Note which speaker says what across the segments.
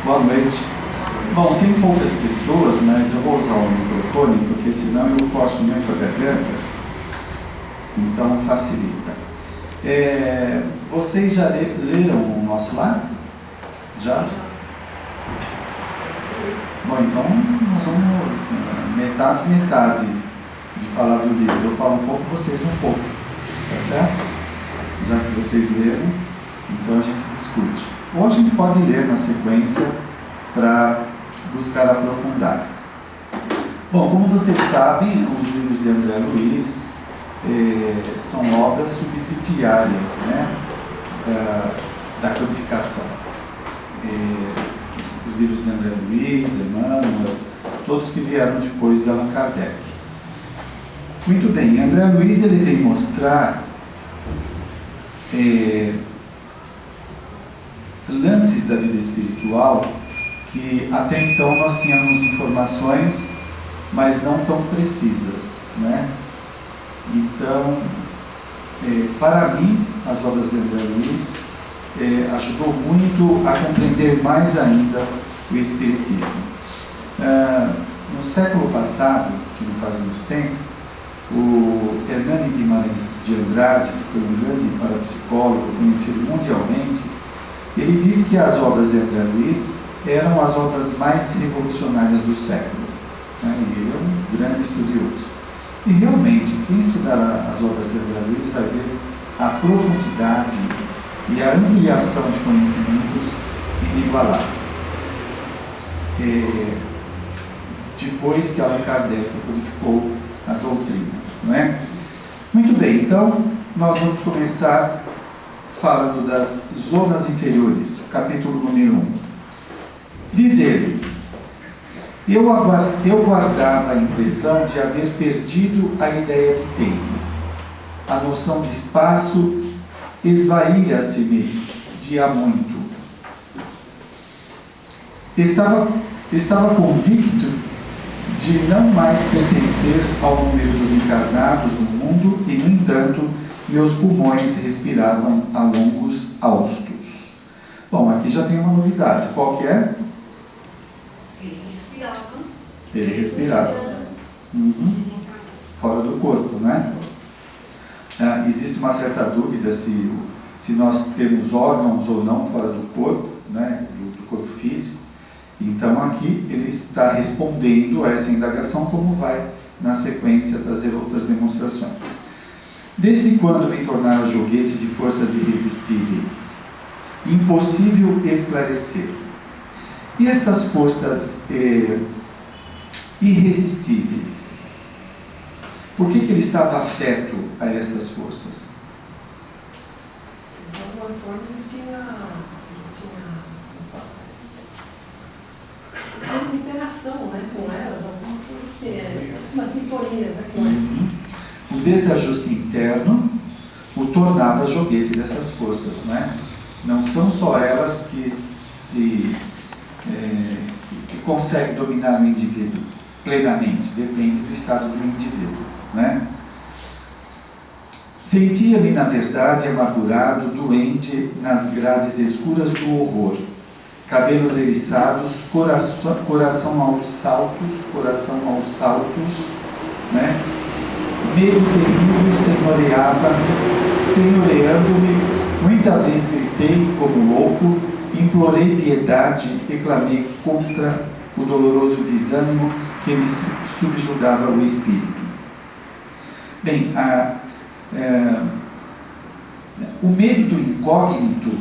Speaker 1: Boa noite. Bom, tem poucas pessoas, mas eu vou usar o microfone, porque senão eu forço muito a garganta, então facilita. Vocês já leram o nosso lar? Já? Bom, então nós vamos metade de falar do livro. Eu falo um pouco, vocês um pouco, tá certo? Já que vocês leram, então a gente discute. Ou a gente pode ler na sequência para buscar aprofundar. Bom, como vocês sabem, os livros de André Luiz são obras subsidiárias, né, da codificação. Os livros de André Luiz, Emmanuel, todos que vieram depois de Allan Kardec. Muito bem, André Luiz ele vem mostrar lances da vida espiritual que até então nós tínhamos informações, mas não tão precisas, né? Então, para mim, as obras de André Luiz ajudou muito a compreender mais ainda o Espiritismo. No século passado, que não faz muito tempo, o Hernani Guimarães de Andrade, que foi um grande parapsicólogo conhecido mundialmente, ele disse que as obras de André Luiz eram as obras mais revolucionárias do século, né? E ele é um grande estudioso. E realmente, quem estudar as obras de André Luiz vai ver a profundidade e a ampliação de conhecimentos inigualáveis. Depois que Allan Kardec codificou a doutrina, não é? Muito bem, então nós vamos começar falando das zonas inferiores, o capítulo número 1. Diz ele: eu guardava a impressão de haver perdido a ideia de tempo. A noção de espaço esvaíra-se-me de há muito. Estava convicto de não mais pertencer ao número dos encarnados no mundo e, no entanto, meus pulmões respiravam a longos haustos. Bom, aqui já tem uma novidade. Qual que é? Ele respirava. Fora do corpo, né? Existe uma certa dúvida se nós temos órgãos ou não fora do corpo, né? Do corpo físico. Então aqui ele está respondendo a essa indagação, como vai na sequência trazer outras demonstrações. Desde quando me tornara joguete de forças irresistíveis? Impossível esclarecer. E estas forças irresistíveis, por que ele estava afeto a estas forças?
Speaker 2: De alguma forma ele tinha uma interação, né, com elas, alguma coisa assim, uma sintonia, né, com elas.
Speaker 1: O desajuste interno o tornava joguete dessas forças, né? Não são só elas que conseguem dominar o indivíduo plenamente, depende do estado do indivíduo, né? Sentia-me, na verdade, amargurado, doente, nas grades escuras do horror, cabelos eriçados, coração aos saltos, né? Medo terrível senhoreando-me, muita vez gritei como louco, implorei piedade e clamei contra o doloroso desânimo que me subjugava o espírito. Bem, o medo do incógnito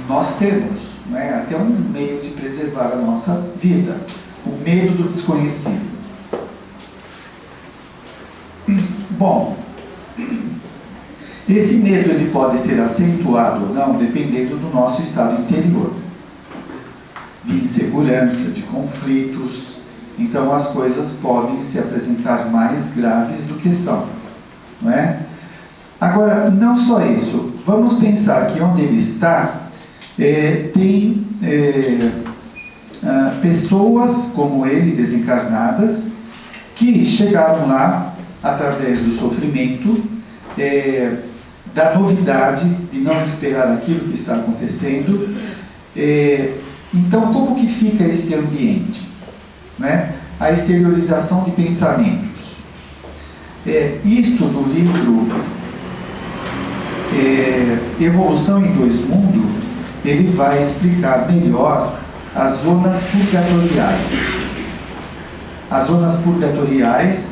Speaker 1: nós temos, não é? Até um meio de preservar a nossa vida, o medo do desconhecido. Bom, esse medo ele pode ser acentuado ou não, dependendo do nosso estado interior, de insegurança, de conflitos. Então as coisas podem se apresentar mais graves do que são, não é? Agora, não só isso, vamos pensar que onde ele está tem pessoas como ele, desencarnadas, que chegaram lá através do sofrimento, da novidade de não esperar aquilo que está acontecendo, Então, como que fica este ambiente? Né? A exteriorização de pensamentos. Isto no livro Evolução em Dois Mundos, ele vai explicar melhor as zonas purgatoriais. As zonas purgatoriais,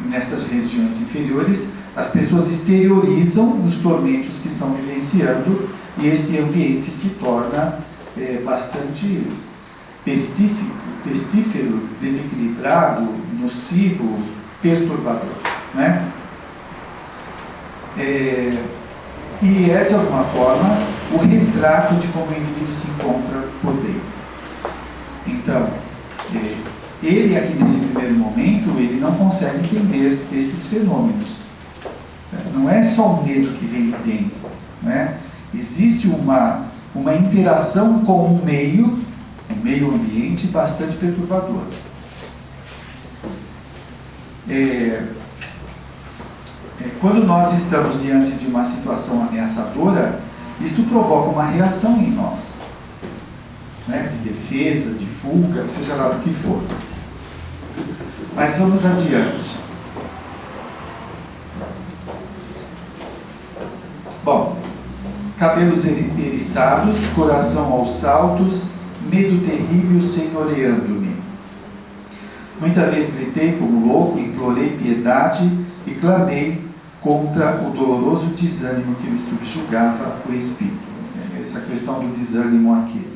Speaker 1: nessas regiões inferiores, as pessoas exteriorizam os tormentos que estão vivenciando e este ambiente se torna bastante pestífero, desequilibrado, nocivo, perturbador, né? E de alguma forma, o retrato de como o indivíduo se encontra por dentro. Então, ele aqui nesse primeiro momento, ele não consegue entender estes fenômenos. Não é só o medo que vem de dentro, né? Existe uma interação com um meio ambiente bastante perturbador. Quando nós estamos diante de uma situação ameaçadora, isto provoca uma reação em nós, né? De defesa, de fuga, seja lá do que for. Mas vamos adiante. Bom, cabelos eriçados, coração aos saltos, medo terrível senhoreando-me. Muita vez gritei como louco, implorei piedade e clamei contra o doloroso desânimo que me subjugava o espírito. Essa questão do desânimo aqui.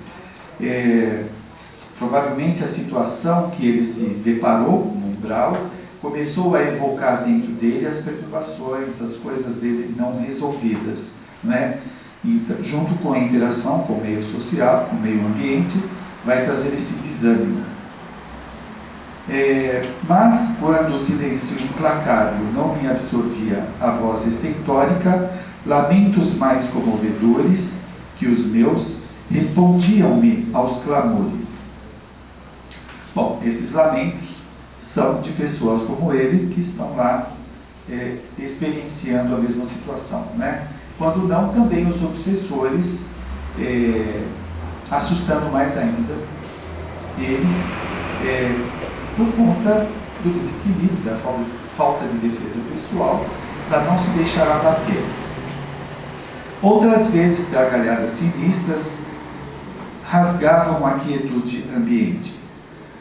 Speaker 1: Provavelmente a situação que ele se deparou no umbral começou a evocar dentro dele as perturbações, as coisas dele não resolvidas, né? E, junto com a interação com o meio social, com o meio ambiente, vai trazer esse desânimo. Mas, quando o silêncio implacável não me absorvia a voz estentórica, lamentos mais comovedores que os meus respondiam-me aos clamores. Bom, esses lamentos são de pessoas como ele que estão lá experienciando a mesma situação, né? Quando não, também os obsessores, assustando mais ainda eles, por conta do desequilíbrio, da falta de defesa pessoal, para não se deixar abater. Outras vezes, gargalhadas sinistras rasgavam a quietude ambiente.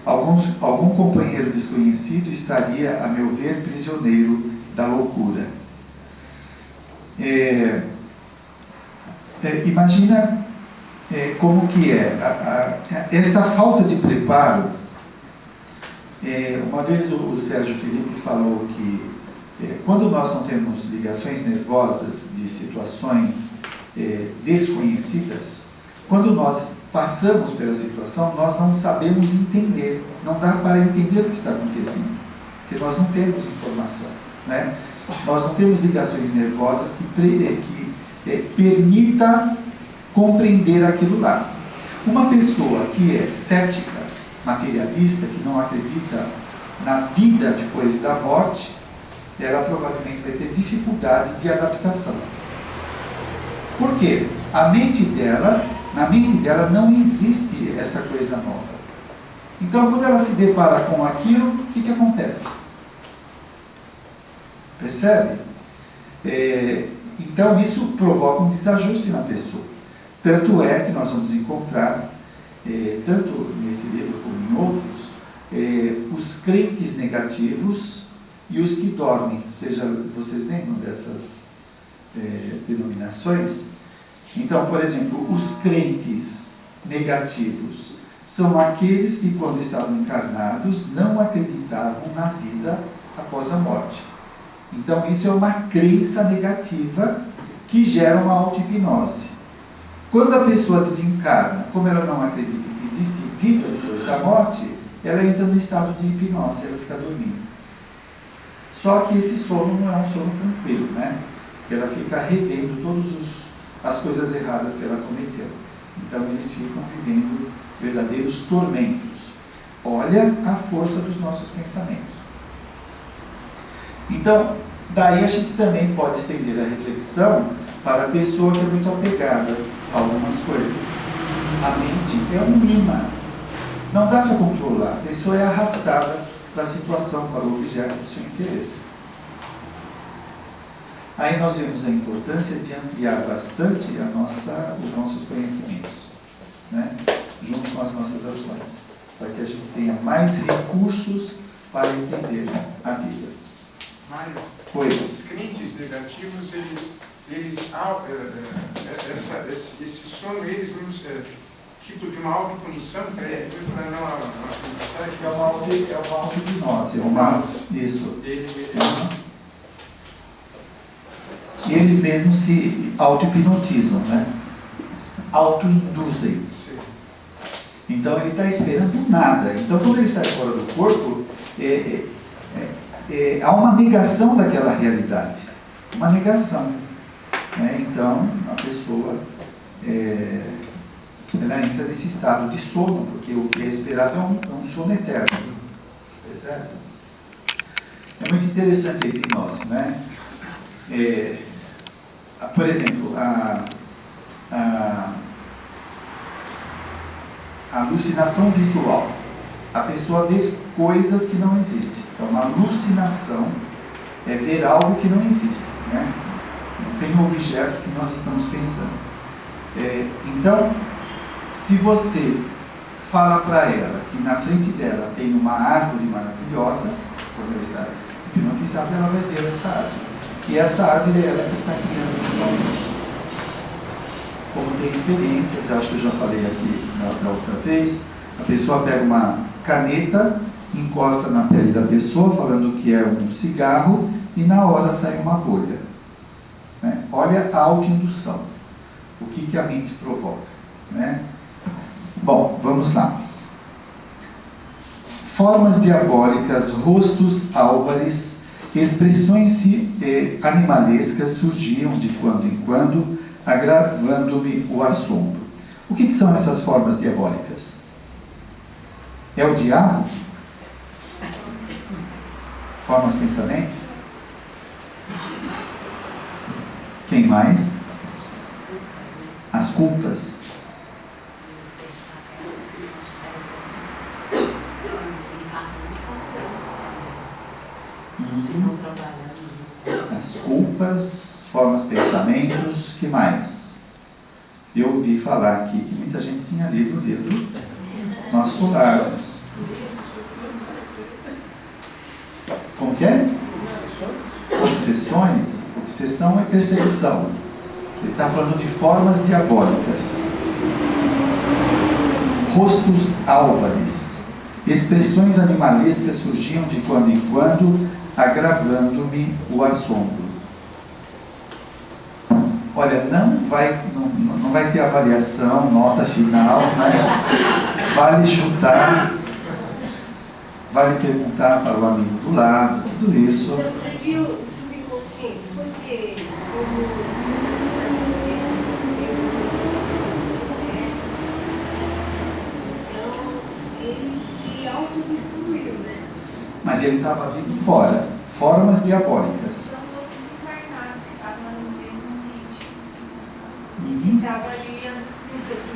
Speaker 1: Algum companheiro desconhecido estaria, a meu ver, prisioneiro da loucura. Imagina como que esta falta de preparo. Uma vez o Sérgio Felipe falou que quando nós não temos ligações nervosas de situações desconhecidas, quando nós passamos pela situação, nós não sabemos entender, não dá para entender o que está acontecendo, porque nós não temos informação, né? Nós não temos ligações nervosas que permita compreender aquilo lá. Uma pessoa que é cética, materialista, que não acredita na vida depois da morte, ela provavelmente vai ter dificuldade de adaptação. Por quê? Na mente dela não existe essa coisa nova. Então, quando ela se depara com aquilo, o que acontece? Percebe? Então, isso provoca um desajuste na pessoa. Tanto é que nós vamos encontrar, tanto nesse livro como em outros, os crentes negativos e os que dormem. Vocês lembram dessas denominações? Então, por exemplo, os crentes negativos são aqueles que, quando estavam encarnados, não acreditavam na vida após a morte. Então, isso é uma crença negativa que gera uma auto-hipnose. Quando a pessoa desencarna, como ela não acredita que existe vida depois da morte, ela entra no estado de hipnose, ela fica dormindo. Só que esse sono não é um sono tranquilo, né? Porque ela fica revendo todas as coisas erradas que ela cometeu. Então eles ficam vivendo verdadeiros tormentos. Olha a força dos nossos pensamentos. Então, daí a gente também pode estender a reflexão para a pessoa que é muito apegada a algumas coisas. A mente é um imã. Não dá para controlar. A pessoa é arrastada para a situação, para o objeto do seu interesse. Aí nós vemos a importância de ampliar bastante os nossos conhecimentos, né? Junto com as nossas ações, para que a gente tenha mais recursos para entender a vida.
Speaker 3: Mário,
Speaker 1: Pois.
Speaker 3: os crentes negativos, esse sono, eles nos tipo de uma autopunição para não acreditar que
Speaker 1: É uma auto-hipnose, isso. E eles mesmos se auto-hipnotizam, né? Auto-induzem. Então ele está esperando nada. Então quando ele sai fora do corpo, há uma negação daquela realidade. Uma negação. Né? Então a pessoa ela entra nesse estado de sono, porque o que é esperado é um sono eterno. Certo? É muito interessante a hipnose, né? Por exemplo, a alucinação visual. A pessoa vê coisas que não existem. Então, uma alucinação é ver algo que não existe, né? Não tem um objeto que nós estamos pensando. Então, se você fala para ela que na frente dela tem uma árvore maravilhosa, quando ela está hipnotizada, ela vai ver essa árvore. E essa árvore é ela que está criando totalmente. Como tem experiências, acho que eu já falei aqui da outra vez, a pessoa pega uma caneta, encosta na pele da pessoa, falando que é um cigarro, e na hora sai uma bolha. Né? Olha a autoindução. O que a mente provoca. Né? Bom, vamos lá. Formas diabólicas, rostos álvares, expressões animalescas surgiam de quando em quando, agravando-me o assombro. O que são essas formas diabólicas? É o diabo? Formas de pensamento? Quem mais? As culpas. As culpas, formas de pensamentos, que mais? Eu ouvi falar aqui que muita gente tinha lido o livro Nosso Lar. Como que é? Obsessões? Obsessão é perseguição. Ele está falando de formas diabólicas. Rostos álvares. Expressões animalescas surgiam de quando em quando, agravando-me o assombro. Olha, não vai ter avaliação, nota final, né? Vale chutar, vale perguntar para o amigo do lado, tudo isso.
Speaker 4: Então, você viu o subconsciente, porque então ele se autodestruiu, né?
Speaker 1: Mas ele estava vindo fora, formas diabólicas.
Speaker 4: São os outros encarnados que estavam no mesmo ambiente.
Speaker 1: Uhum.
Speaker 4: Estava ali no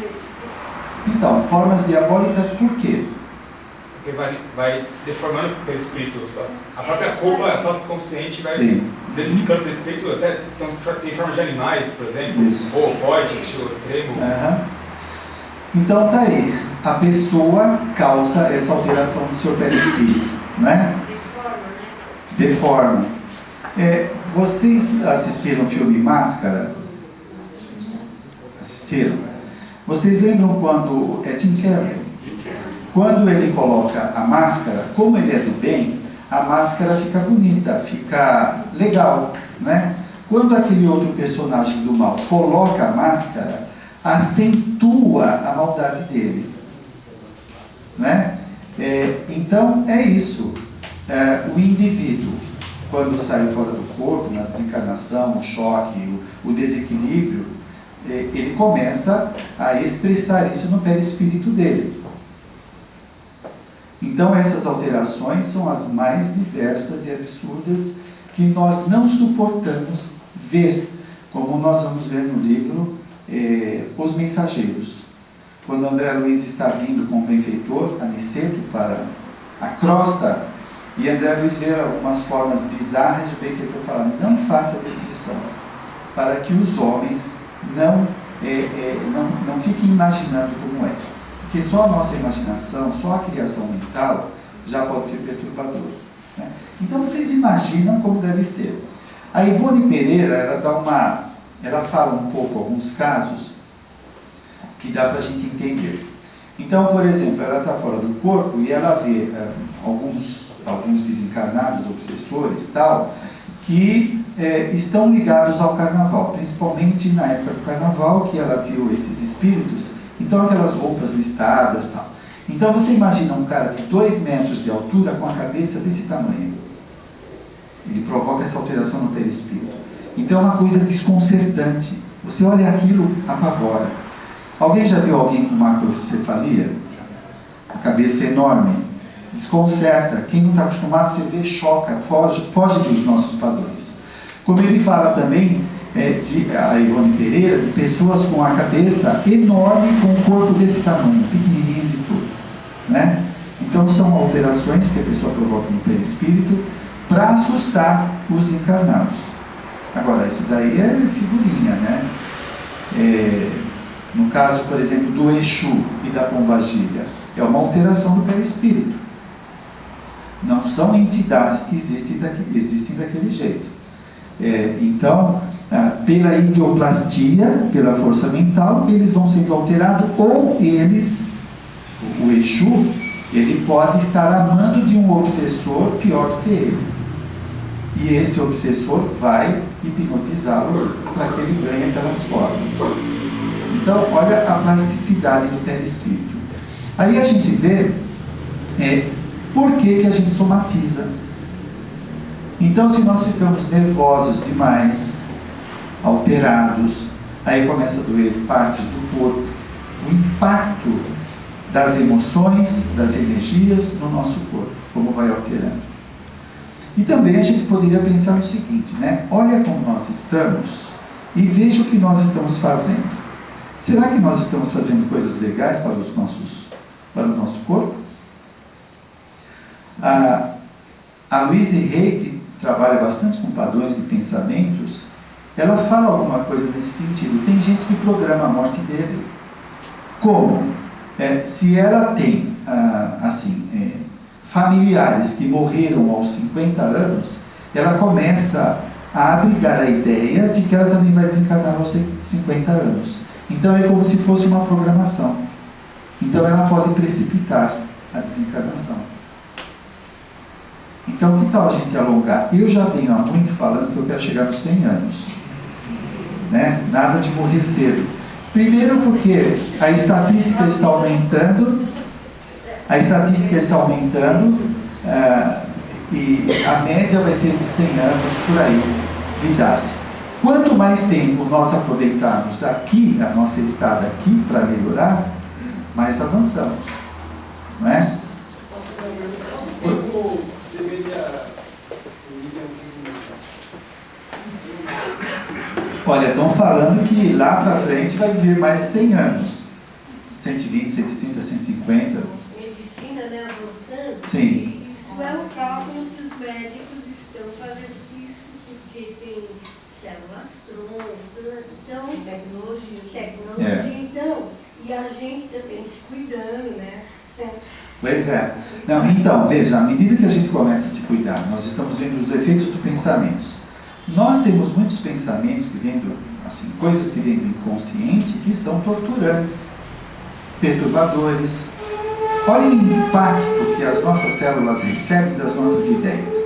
Speaker 4: dedo.
Speaker 1: Então, formas diabólicas por quê?
Speaker 5: Porque vai deformando pelo espírito. A própria culpa, a própria consciente vai danificando pelo espírito. Até tem formas de animais, por exemplo,
Speaker 1: isso.
Speaker 5: Ou forte, estilo extremo.
Speaker 1: Uhum. Então tá aí, a pessoa causa essa alteração no seu perispírito, né? Deforma. Vocês assistiram o filme Máscara? Assistiram? Vocês lembram quando Jim Carrey? Quando ele coloca a máscara, como ele é do bem, a máscara fica bonita, fica legal, né? Quando aquele outro personagem do mal coloca a máscara, acentua a maldade dele, né? Então é isso. O indivíduo, quando sai fora do corpo, na desencarnação, o choque, o desequilíbrio, ele começa a expressar isso no perispírito dele. Então essas alterações são as mais diversas e absurdas que nós não suportamos ver, como nós vamos ver no livro Os Mensageiros. quando André Luiz está vindo com o benfeitor, Aniceto, para a crosta, e André Luiz vê algumas formas bizarras, o benfeitor fala, não faça descrição, para que os homens não fiquem imaginando como é. Porque só a nossa imaginação, só a criação mental, já pode ser perturbador. Né? Então vocês imaginam como deve ser. A Ivone Pereira, ela fala um pouco alguns casos que dá para a gente entender. Então, por exemplo, ela está fora do corpo e ela vê alguns desencarnados, obsessores, tal, que estão ligados ao carnaval, principalmente na época do carnaval, que ela viu esses espíritos, então aquelas roupas listadas, tal. Então você imagina um cara de 2 metros de altura com a cabeça desse tamanho. Ele provoca essa alteração no perispírito. Então é uma coisa desconcertante. Você olha aquilo, apavora. Alguém já viu alguém com macrocefalia? A cabeça é enorme. Desconcerta. Quem não está acostumado, você vê, choca, foge dos nossos padrões. Como ele fala também, a Ivone Pereira, de pessoas com a cabeça enorme, com o corpo desse tamanho, pequenininho de tudo. Né? Então são alterações que a pessoa provoca no perispírito para assustar os encarnados. Agora, isso daí é figurinha, né? No caso, por exemplo, do Exu e da Pombagira, é uma alteração do perispírito. Não são entidades que existem daquele jeito. Então, pela idioplastia, pela força mental, eles vão sendo alterados, ou o Exu, ele pode estar amando de um obsessor pior do que ele. E esse obsessor vai hipnotizá-lo para que ele ganhe aquelas formas. Então, olha a plasticidade do perispírito. Aí a gente vê por que a gente somatiza. Então, se nós ficamos nervosos demais, alterados, aí começa a doer partes do corpo. O impacto das emoções, das energias no nosso corpo, como vai alterando. E também a gente poderia pensar no seguinte, né? Olha como nós estamos e veja o que nós estamos fazendo. Será que nós estamos fazendo coisas legais para o nosso corpo? A Louise Hay, que trabalha bastante com padrões de pensamentos, ela fala alguma coisa nesse sentido. Tem gente que programa a morte dele. Como? Se ela tem, familiares que morreram aos 50 anos, ela começa a abrigar a ideia de que ela também vai desencarnar aos 50 anos. Então é como se fosse uma programação. Então ela pode precipitar a desencarnação. Então que tal a gente alongar? Eu já venho há muito falando que eu quero chegar nos 100 anos. Né? Nada de morrer cedo. Primeiro porque a estatística está aumentando, e a média vai ser de 100 anos por aí de idade. Quanto mais tempo nós aproveitarmos aqui, a nossa estada aqui, para melhorar, mais avançamos. Não é?
Speaker 6: Quanto tempo deveria
Speaker 1: Olha, estão falando que lá para frente vai viver mais de 100 anos. 120, 130, 150.
Speaker 2: Medicina, né, avançando.
Speaker 1: Sim.
Speaker 2: Isso é o cálculo que os médicos estão fazendo isso, porque tem células então tecnologia, então, e a gente também se cuidando, né?
Speaker 1: Pois é. Não, então, veja, à medida que a gente começa a se cuidar, nós estamos vendo os efeitos dos pensamentos. Nós temos muitos pensamentos que vêm coisas que vêm do inconsciente que são torturantes, perturbadores. Olhem o impacto que as nossas células recebem das nossas ideias,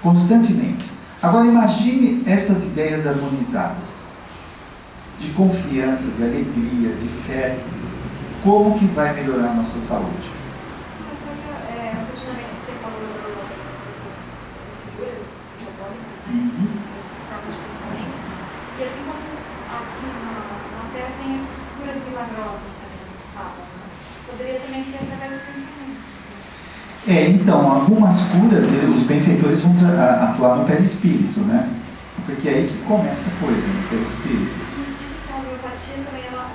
Speaker 1: constantemente. Agora imagine estas ideias harmonizadas, de confiança, de alegria, de fé. Como que vai melhorar a nossa saúde?
Speaker 4: O questionamento que você falou dessas figuras diabólicas, essas formas de pensamento, e assim como aqui na Terra tem essas curas milagrosas também que se falam, né? Poderia também ser através do pensamento.
Speaker 1: Então, algumas curas, os benfeitores vão atuar no perispírito, né? Porque é aí que começa a coisa, no perispírito.
Speaker 4: E dizem que a homeopatia também, ela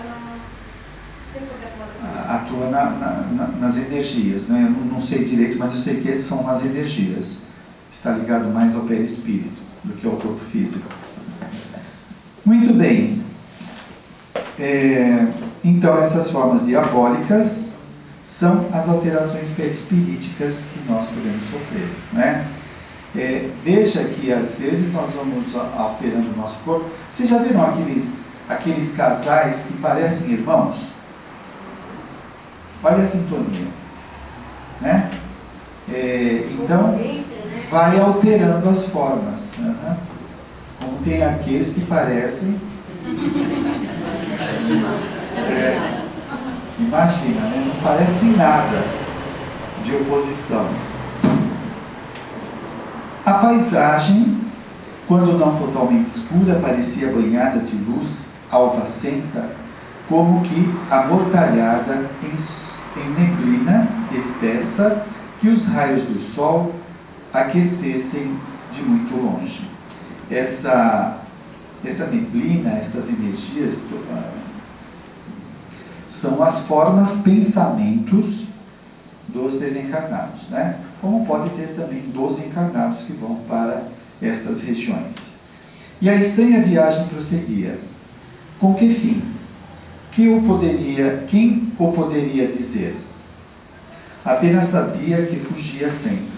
Speaker 1: atua nas energias, né? Eu não sei direito, mas eu sei que eles são nas energias. Está ligado mais ao perispírito do que ao corpo físico. Muito bem. Então, essas formas diabólicas são as alterações perispiríticas que nós podemos sofrer, né? Veja que às vezes nós vamos alterando o nosso corpo. Vocês já viram aqueles casais que parecem irmãos? Olha a sintonia, né? Então, vai alterando as formas. Como tem aqueles que parecem... imagina, né? Não parece nada de oposição. A paisagem, quando não totalmente escura, parecia banhada de luz alvacenta, como que amortalhada em neblina espessa, que os raios do sol aquecessem de muito longe. Essa neblina, essas energias, são as formas, pensamentos dos desencarnados, né? Como pode ter também 12 encarnados que vão para estas regiões. E a estranha viagem prosseguia. Com que fim? Quem o poderia dizer? Apenas sabia que fugia sempre.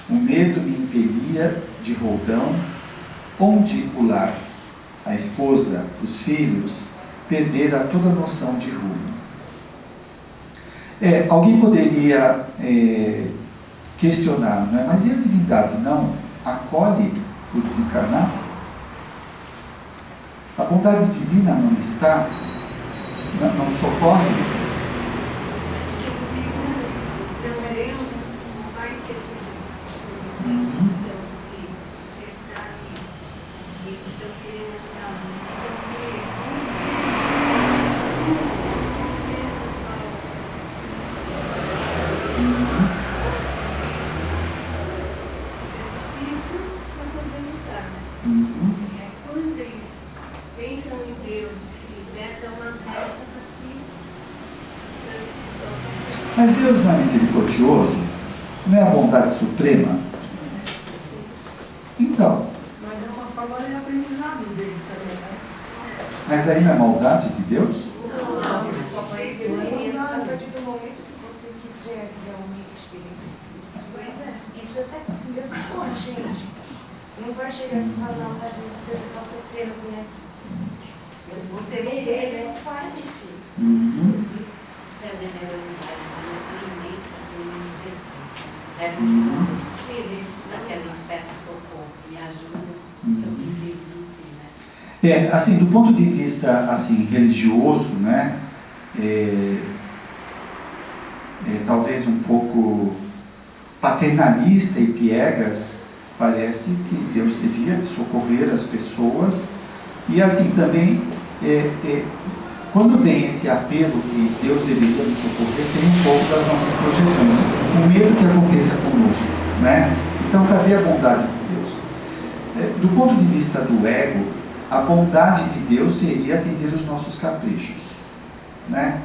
Speaker 1: O medo me impelia de roldão, onde pular. A esposa, os filhos, perderam toda a noção de rumo. Alguém poderia questionar, não é? Mas e a divindade não acolhe o desencarnado? A bondade divina não está, não socorre? Mas Deus não é misericordioso? Não é a bondade suprema? Então.
Speaker 2: Mas é uma forma de aprendizado deles também, né?
Speaker 1: Mas aí não é maldade de Deus?
Speaker 4: Não, só foi a partir do momento que você quiser realmente experimentar. Pois é, isso até Deus for, gente. Não vai chegar e falar, não, você está sofrendo, né? Mas se você não quer, não faz, filho.
Speaker 7: Acho que a generosidade é imensa, tem um respeito. Para que a gente peça socorro e ajuda, eu preciso de ti, né?
Speaker 1: Assim, do ponto de vista assim, religioso, né? Talvez um pouco paternalista e piegas, parece que Deus devia socorrer as pessoas. E assim também, quando vem esse apelo que Deus deveria nos socorrer, tem um pouco das nossas projeções, o medo que aconteça conosco, né? Então, cadê a bondade de Deus? Do ponto de vista do ego, a bondade de Deus seria atender os nossos caprichos, né?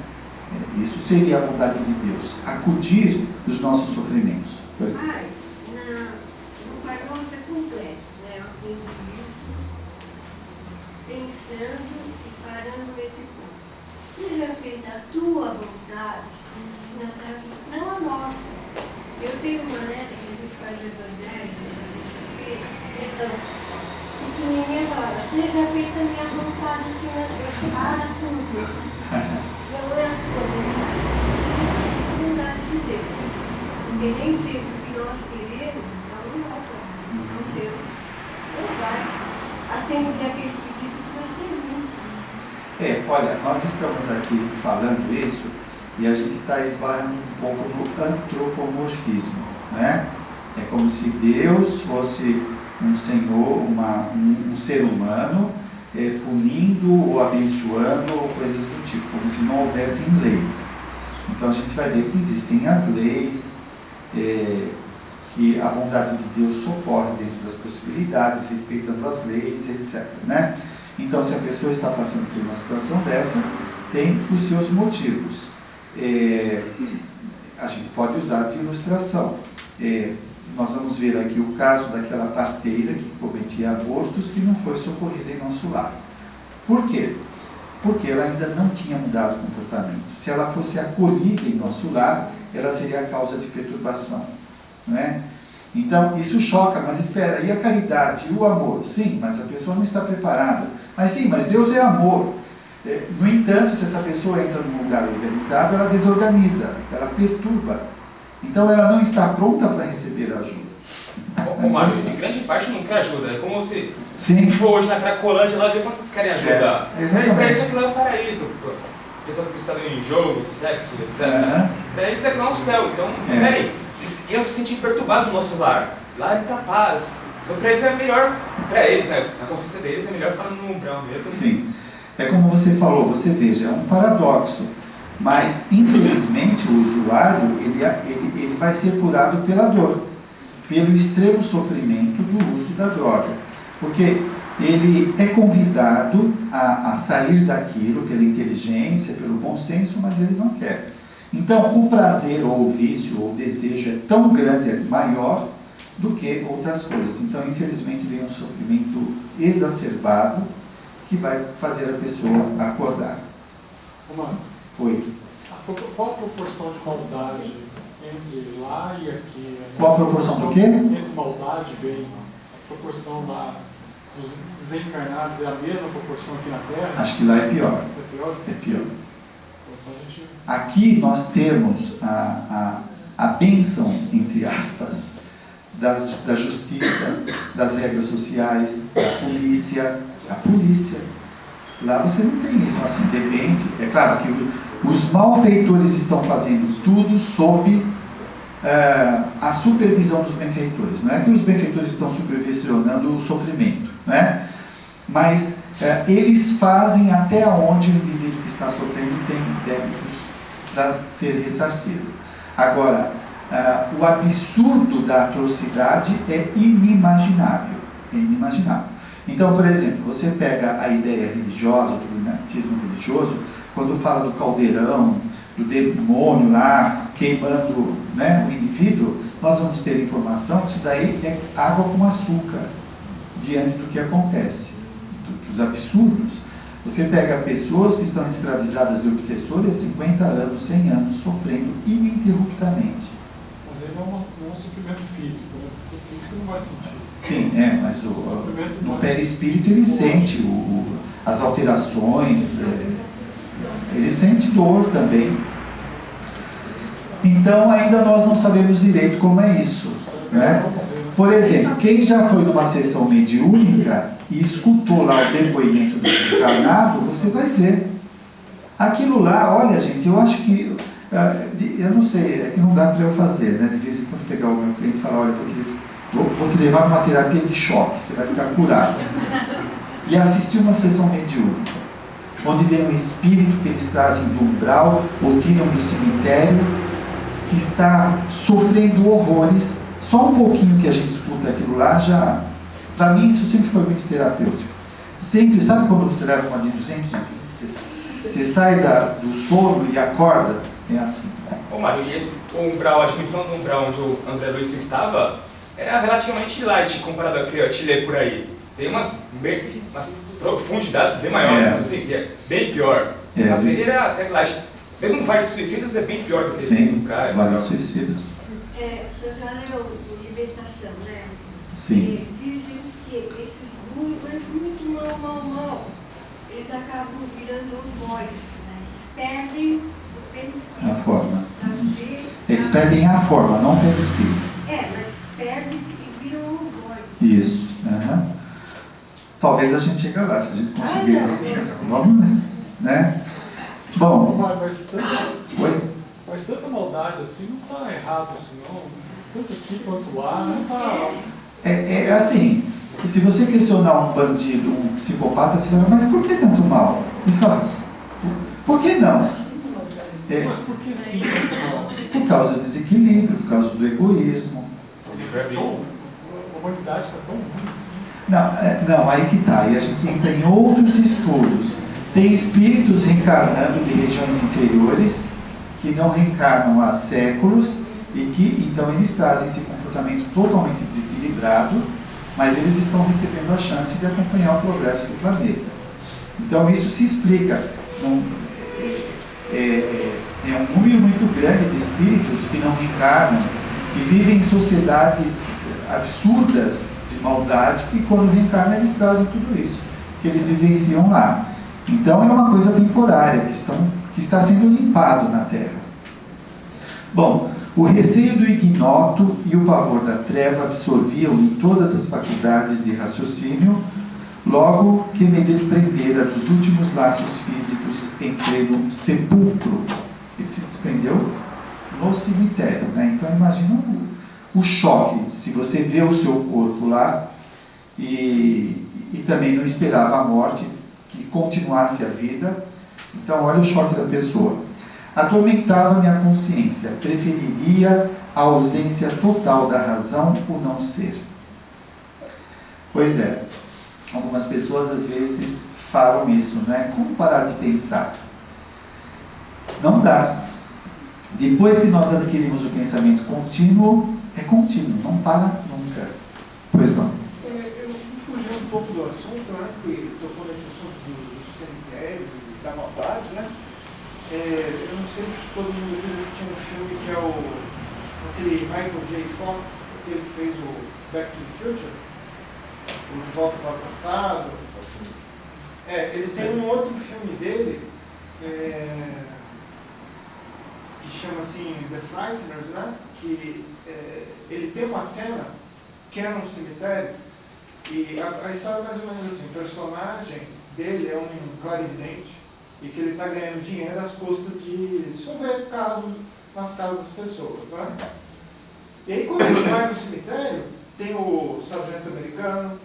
Speaker 1: Isso seria a bondade de Deus, acudir os nossos sofrimentos.
Speaker 4: Mas, não vai ser completo, né? Eu aprendi isso pensando e parando nesse ponto. Seja feita a tua vontade, não a nossa. Eu tenho uma neta que a gente faz o evangelho, então, pequenininha falava, seja feita a minha vontade, Senhor, eu para tudo. Não é a sua vontade, sim a vontade de Deus. Porque nem sempre o que nós queremos não é então Deus não vai atender aquele pedido que vai ser muito.
Speaker 1: Olha, nós estamos aqui falando isso e a gente está esbarrando um pouco no antropomorfismo, né? É como se Deus fosse um senhor, um ser humano, punindo ou abençoando ou coisas do tipo, como se não houvessem leis. Então a gente vai ver que existem as leis, que a bondade de Deus socorre dentro das possibilidades, respeitando as leis, etc., né? Então, se a pessoa está passando por uma situação dessa, tem os seus motivos. A gente pode usar de ilustração. Nós vamos ver aqui o caso daquela parteira que cometia abortos que não foi socorrida em nosso lar. Por quê? Porque ela ainda não tinha mudado o comportamento. Se ela fosse acolhida em nosso lar, ela seria a causa de perturbação, não é? Então, isso choca, mas espera, e a caridade, e o amor? Sim, mas a pessoa não está preparada. Mas sim, mas Deus é amor. No entanto, se essa pessoa entra num lugar organizado, ela desorganiza, ela perturba. Então, ela não está pronta para receber ajuda.
Speaker 5: Ô Mário, em grande parte não quer ajuda. É como se
Speaker 1: for
Speaker 5: hoje na Cracolândia lá ver quantos querem ajuda. Para isso aquilo é um paraíso. A pessoa que está em jogo, sexo, etc. Para eles é lá no céu. Então, peraí, eles se sentem perturbados no nosso lar. Lá está paz. Então, para eles é melhor, para eles, né? Na consciência deles é melhor ficar no umbral mesmo.
Speaker 1: Sim. É como você falou, você veja, é um paradoxo. Mas, infelizmente, o usuário, ele vai ser curado pela dor, pelo extremo sofrimento do uso da droga. Porque ele é convidado a sair daquilo pela inteligência, pelo bom senso, mas ele não quer. Então, o prazer, ou o vício, ou o desejo é tão grande, é maior do que outras coisas. Então, infelizmente, vem um sofrimento exacerbado que vai fazer a pessoa acordar. Oi.
Speaker 6: Qual a proporção de maldade entre lá e aqui?
Speaker 1: Qual a proporção do quê?
Speaker 6: Entre maldade e bem. A proporção lá dos desencarnados é a mesma proporção aqui na Terra?
Speaker 1: Acho que lá é pior.
Speaker 6: É pior?
Speaker 1: É pior.
Speaker 6: Então,
Speaker 1: aqui nós temos a bênção, entre aspas, da justiça, das regras sociais, da polícia. A polícia. Lá você não tem isso, assim, depende. É claro que os malfeitores estão fazendo tudo sob a supervisão dos benfeitores. Não é que os benfeitores estão supervisionando o sofrimento, né? Mas eles fazem até onde o indivíduo que está sofrendo tem débitos para ser ressarcido. Agora, o absurdo da atrocidade é inimaginável. É inimaginável. Então, por exemplo, você pega a ideia religiosa, do lunatismo religioso, quando fala do caldeirão, do demônio lá queimando, né, o indivíduo, nós vamos ter informação que isso daí é água com açúcar diante do que acontece, dos absurdos. Você pega pessoas que estão escravizadas de obsessores há 50 anos, 100 anos, sofrendo ininterruptamente.
Speaker 6: Mas aí não é um sofrimento físico, né? Porque o físico não vai sentir.
Speaker 1: Sim, mas no perispírito ele sente as alterações, ele sente dor também. Então ainda nós não sabemos direito como é isso, né? Por exemplo, quem já foi numa sessão mediúnica e escutou lá o depoimento do desencarnado, você vai ver. Aquilo lá, olha gente, eu acho que, eu não sei, é que não dá para eu fazer, né? De vez em quando pegar o meu cliente e falar, olha, vou te levar numa terapia de choque, você vai ficar curado. E assistir uma sessão mediúnica, onde vem um espírito que eles trazem do umbral ou tiram do cemitério, que está sofrendo horrores. Só um pouquinho que a gente escuta aquilo lá, já... Para mim isso sempre foi muito terapêutico. Sempre, sabe quando você leva uma de 200 você sai do sono e acorda? É assim.
Speaker 5: Ô Mário, e esse umbral, a dimensão do umbral onde o André Luiz estava era relativamente light comparado ao que eu te li por aí. Tem umas profundidades bem maiores, assim, que é bem pior. Mas ele era até light. Mesmo o Vale dos Suicidas é bem pior do que esse umbral.
Speaker 1: Vale dos Suicidas.
Speaker 8: O senhor já leu o Libertação, né?
Speaker 1: Sim.
Speaker 8: Dizem que esses muito mal, eles acabam virando vozes, né? Eles perdem o perispírito.
Speaker 1: A forma. Eles perdem a forma, não o perispírito.
Speaker 8: Mas perdem e viram vozes.
Speaker 1: Isso. Talvez a gente chegue lá, se a gente conseguir. Vamos ver, né? Bom.
Speaker 6: Mas tanta maldade assim não está errado assim, não. Tanto aqui quanto lá, não está.
Speaker 1: É assim, se você questionar um bandido, um psicopata, você fala, mas por que tanto mal? Ele fala, por que não?
Speaker 6: Mas por que sim?
Speaker 1: Por causa do desequilíbrio, por causa do egoísmo.
Speaker 6: A humanidade está tão ruim assim.
Speaker 1: Não, aí que tá, e a gente entra em outros estudos. Tem espíritos reencarnando de regiões inferiores, que não reencarnam há séculos, e que então eles trazem esse comportamento totalmente desequilibrado, mas eles estão recebendo a chance de acompanhar o progresso do planeta. Então isso se explica. É um número muito grande de espíritos que não reencarnam, que vivem em sociedades absurdas de maldade, e quando reencarnam eles trazem tudo isso, que eles vivenciam lá. Então é uma coisa temporária, que está sendo limpado na Terra. Bom, o receio do ignoto e o pavor da treva absorviam-me todas as faculdades de raciocínio. Logo que me desprendera dos últimos laços físicos, entrei no sepulcro. Ele se desprendeu no cemitério, né? Então imagina o choque, se você vê o seu corpo lá e também não esperava a morte, que continuasse a vida. Então olha o choque da pessoa. Atormentava-me a consciência, preferiria a ausência total da razão, o não ser. Pois é, algumas pessoas às vezes falam isso, né? Como parar de pensar? Não dá. Depois que nós adquirimos o pensamento contínuo, é contínuo, não para nunca. Pois não.
Speaker 3: Eu fugi um pouco do assunto, né? Que tocou nesse assunto do cemitério, da maldade, né? Eu não sei se todo mundo viu assistir um filme que é aquele Michael J. Fox, aquele que fez o Back to the Future, o De Volta para o Passado. Ele tem um outro filme dele, que chama assim The Frighteners, né? Que ele tem uma cena que é num cemitério, e a história é mais ou menos assim: o personagem dele é um clarividente, e que ele está ganhando dinheiro às custas de resolver casos nas casas das pessoas, né? E aí quando ele vai no cemitério, tem o sargento americano,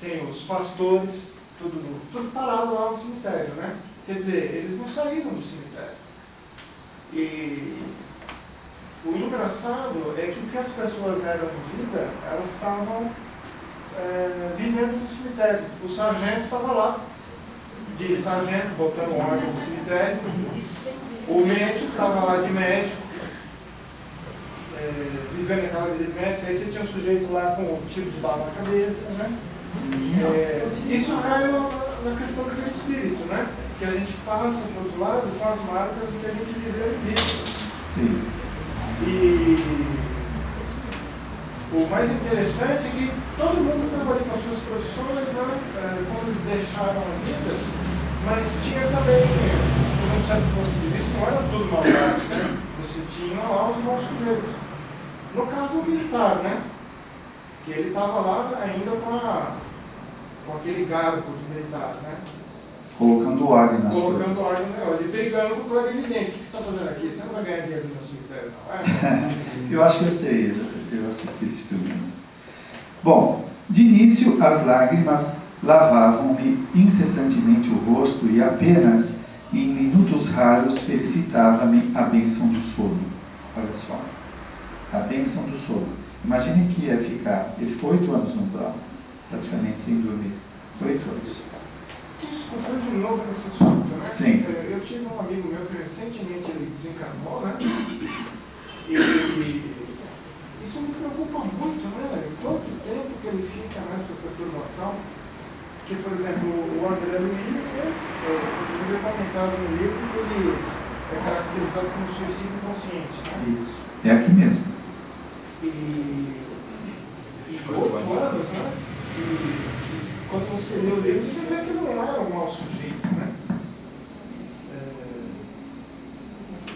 Speaker 3: tem os pastores, tudo parado lá no cemitério, né? Quer dizer, eles não saíram do cemitério. E o engraçado é que o que as pessoas eram em vida, elas estavam vivendo no cemitério. O sargento estava lá, de sargento, botando ordem no cemitério. O médico estava lá de médico, vivendo aquela vida de médico. Aí você tinha um sujeito lá com um tiro de bala na cabeça, né? Isso cai na questão do espírito, né? Que a gente passa para o outro lado com as marcas do que a gente viveu e vive.
Speaker 1: Sim.
Speaker 3: E o mais interessante é que todo mundo estava ali com as suas profissões, né? Quando eles deixaram a vida, mas tinha também, por um certo ponto de vista, não era tudo maldade, né? Você tinha lá os maus sujeitos. No caso militar, né? Que ele estava lá ainda com aquele garbo de militar, né?
Speaker 1: Colocando ordem nas coisas.
Speaker 3: Colocando ordem no negócio. E brigando com o clarividente. O que você está fazendo aqui? Você não vai ganhar dinheiro no cemitério, não.
Speaker 1: Eu acho que eu sei, eu assisti esse filme. Bom, de início as lágrimas lavavam-me incessantemente o rosto e apenas em minutos raros felicitava-me a bênção do sono. Olha só, a bênção do sono. Imagine que ia ficar, ele ficou 8 anos no umbral, praticamente sem dormir. 8 anos.
Speaker 3: Desculpa, de novo nesse assunto, né?
Speaker 1: Sim.
Speaker 3: Eu tive um amigo meu que recentemente ele desencarnou, né? E isso me preocupa muito, né? Quanto tempo que ele fica nessa perturbação? Porque, por exemplo, o André Luiz, né? Inclusive é comentado no livro que ele é caracterizado como suicídio consciente, né?
Speaker 1: Isso, é aqui mesmo.
Speaker 3: E 8 anos, né? E quando você lê o livro, você vê que não era um mau sujeito, né?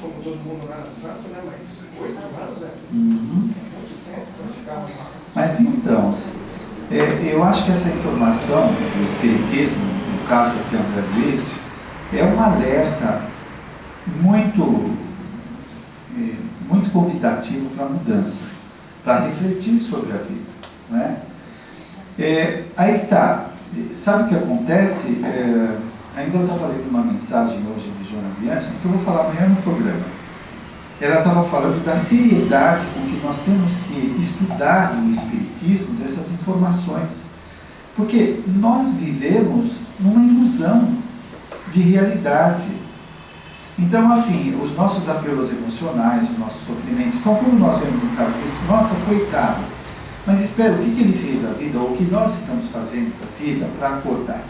Speaker 3: Como todo mundo não era santo, né? Mas 8 anos é muito tempo para ficar
Speaker 1: Mas então, eu acho que essa informação do Espiritismo, no caso aqui André Luiz, é um alerta muito convidativo para a mudança, para refletir sobre a vida, né? Aí que está. Sabe o que acontece? Ainda eu estava lendo uma mensagem hoje de Joana Bianchi, que eu vou falar amanhã no programa. Ela estava falando da seriedade com que nós temos que estudar no Espiritismo dessas informações. Porque nós vivemos numa ilusão de realidade. Então, assim, os nossos apelos emocionais, o nosso sofrimento. Então, quando nós vemos um caso desse, nossa, coitado, mas espera, o que ele fez da vida, ou o que nós estamos fazendo da vida para acordar?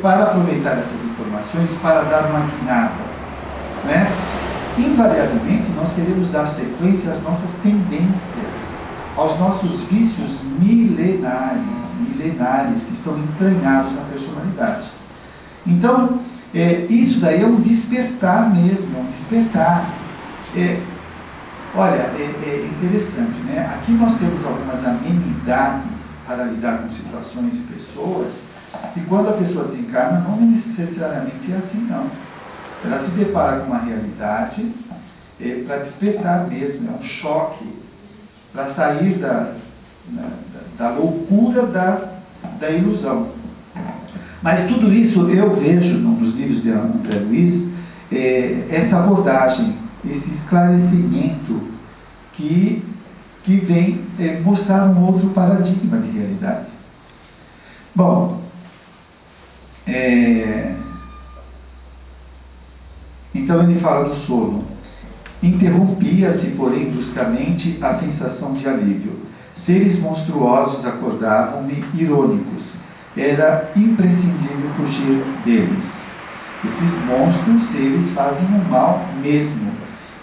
Speaker 1: Para aproveitar essas informações, para dar uma guinada, né? Invariavelmente, nós queremos dar sequência às nossas tendências, aos nossos vícios milenares, que estão entranhados na personalidade. Então, isso daí é um despertar mesmo, é um despertar. Olha, é interessante, né? Aqui nós temos algumas amenidades para lidar com situações e pessoas, que quando a pessoa desencarna, não necessariamente é assim, não. Ela se depara com uma realidade para despertar mesmo, é um choque, para sair da loucura da ilusão. Mas tudo isso eu vejo nos livros de André Luiz, essa abordagem, esse esclarecimento que vem mostrar um outro paradigma de realidade. Bom, então ele fala do sono. Interrompia-se, porém, bruscamente a sensação de alívio. Seres monstruosos acordavam-me irônicos. Era imprescindível fugir deles. Esses monstros, eles fazem o mal mesmo.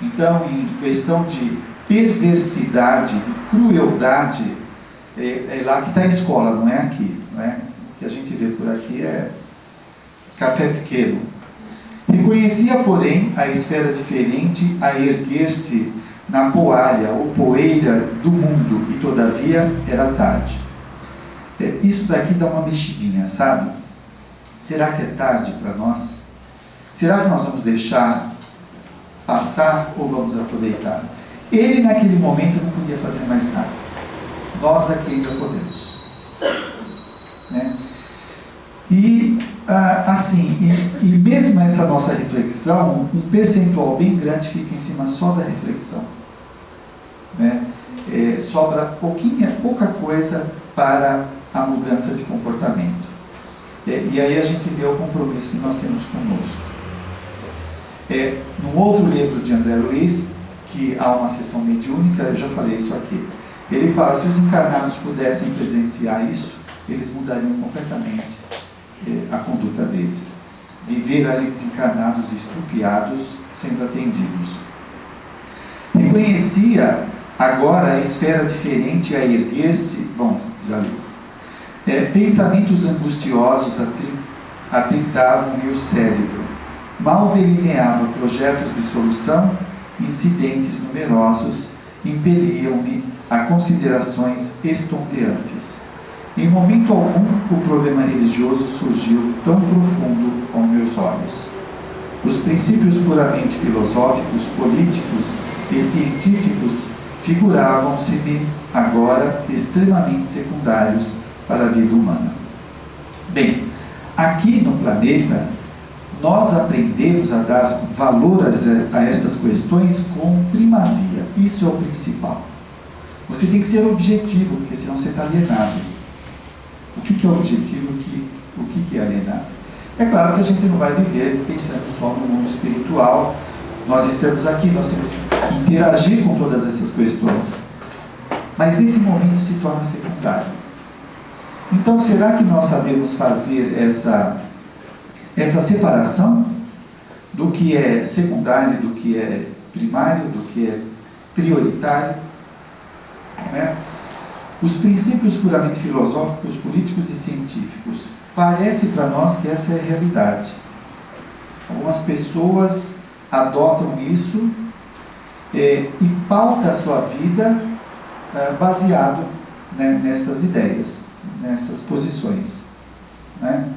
Speaker 1: Então, em questão de perversidade, de crueldade, é lá que está a escola, não é aqui. Não é? O que a gente vê por aqui é café pequeno. Reconhecia, porém, a esfera diferente a erguer-se na poalha ou poeira do mundo, e todavia era tarde. Isso daqui dá uma mexidinha, sabe? Será que é tarde para nós? Será que nós vamos deixar passar ou vamos aproveitar? Ele, naquele momento, não podia fazer mais nada. Nós aqui ainda podemos. Né? E, e mesmo essa nossa reflexão, um percentual bem grande fica em cima só da reflexão. Né? Sobra pouca coisa para a mudança de comportamento. E aí a gente vê o compromisso que nós temos conosco. Num outro livro de André Luiz, que há uma sessão mediúnica, eu já falei isso aqui, ele fala, se os encarnados pudessem presenciar isso, eles mudariam completamente a conduta deles, de ver ali desencarnados estrupiados sendo atendidos. Reconhecia agora a esfera diferente a erguer-se, bom, já li. Pensamentos angustiosos atritavam-me o cérebro. Mal delineava projetos de solução, incidentes numerosos impeliam-me a considerações estonteantes. Em momento algum, o problema religioso surgiu tão profundo aos meus olhos. Os princípios puramente filosóficos, políticos e científicos figuravam-se-me agora extremamente secundários para a vida humana. Bem, aqui no planeta, nós aprendemos a dar valor a estas questões com primazia. Isso é o principal. Você tem que ser objetivo, porque senão você está alienado. O que é objetivo? O que é alienado? É claro que a gente não vai viver pensando só no mundo espiritual. Nós estamos aqui, nós temos que interagir com todas essas questões. Mas nesse momento se torna secundário. Então, será que nós sabemos fazer essa separação do que é secundário, do que é primário, do que é prioritário? Né? Os princípios puramente filosóficos, políticos e científicos. Parece para nós que essa é a realidade. Algumas pessoas adotam isso e pautam a sua vida baseado, né, nestas ideias, nessas posições. Né?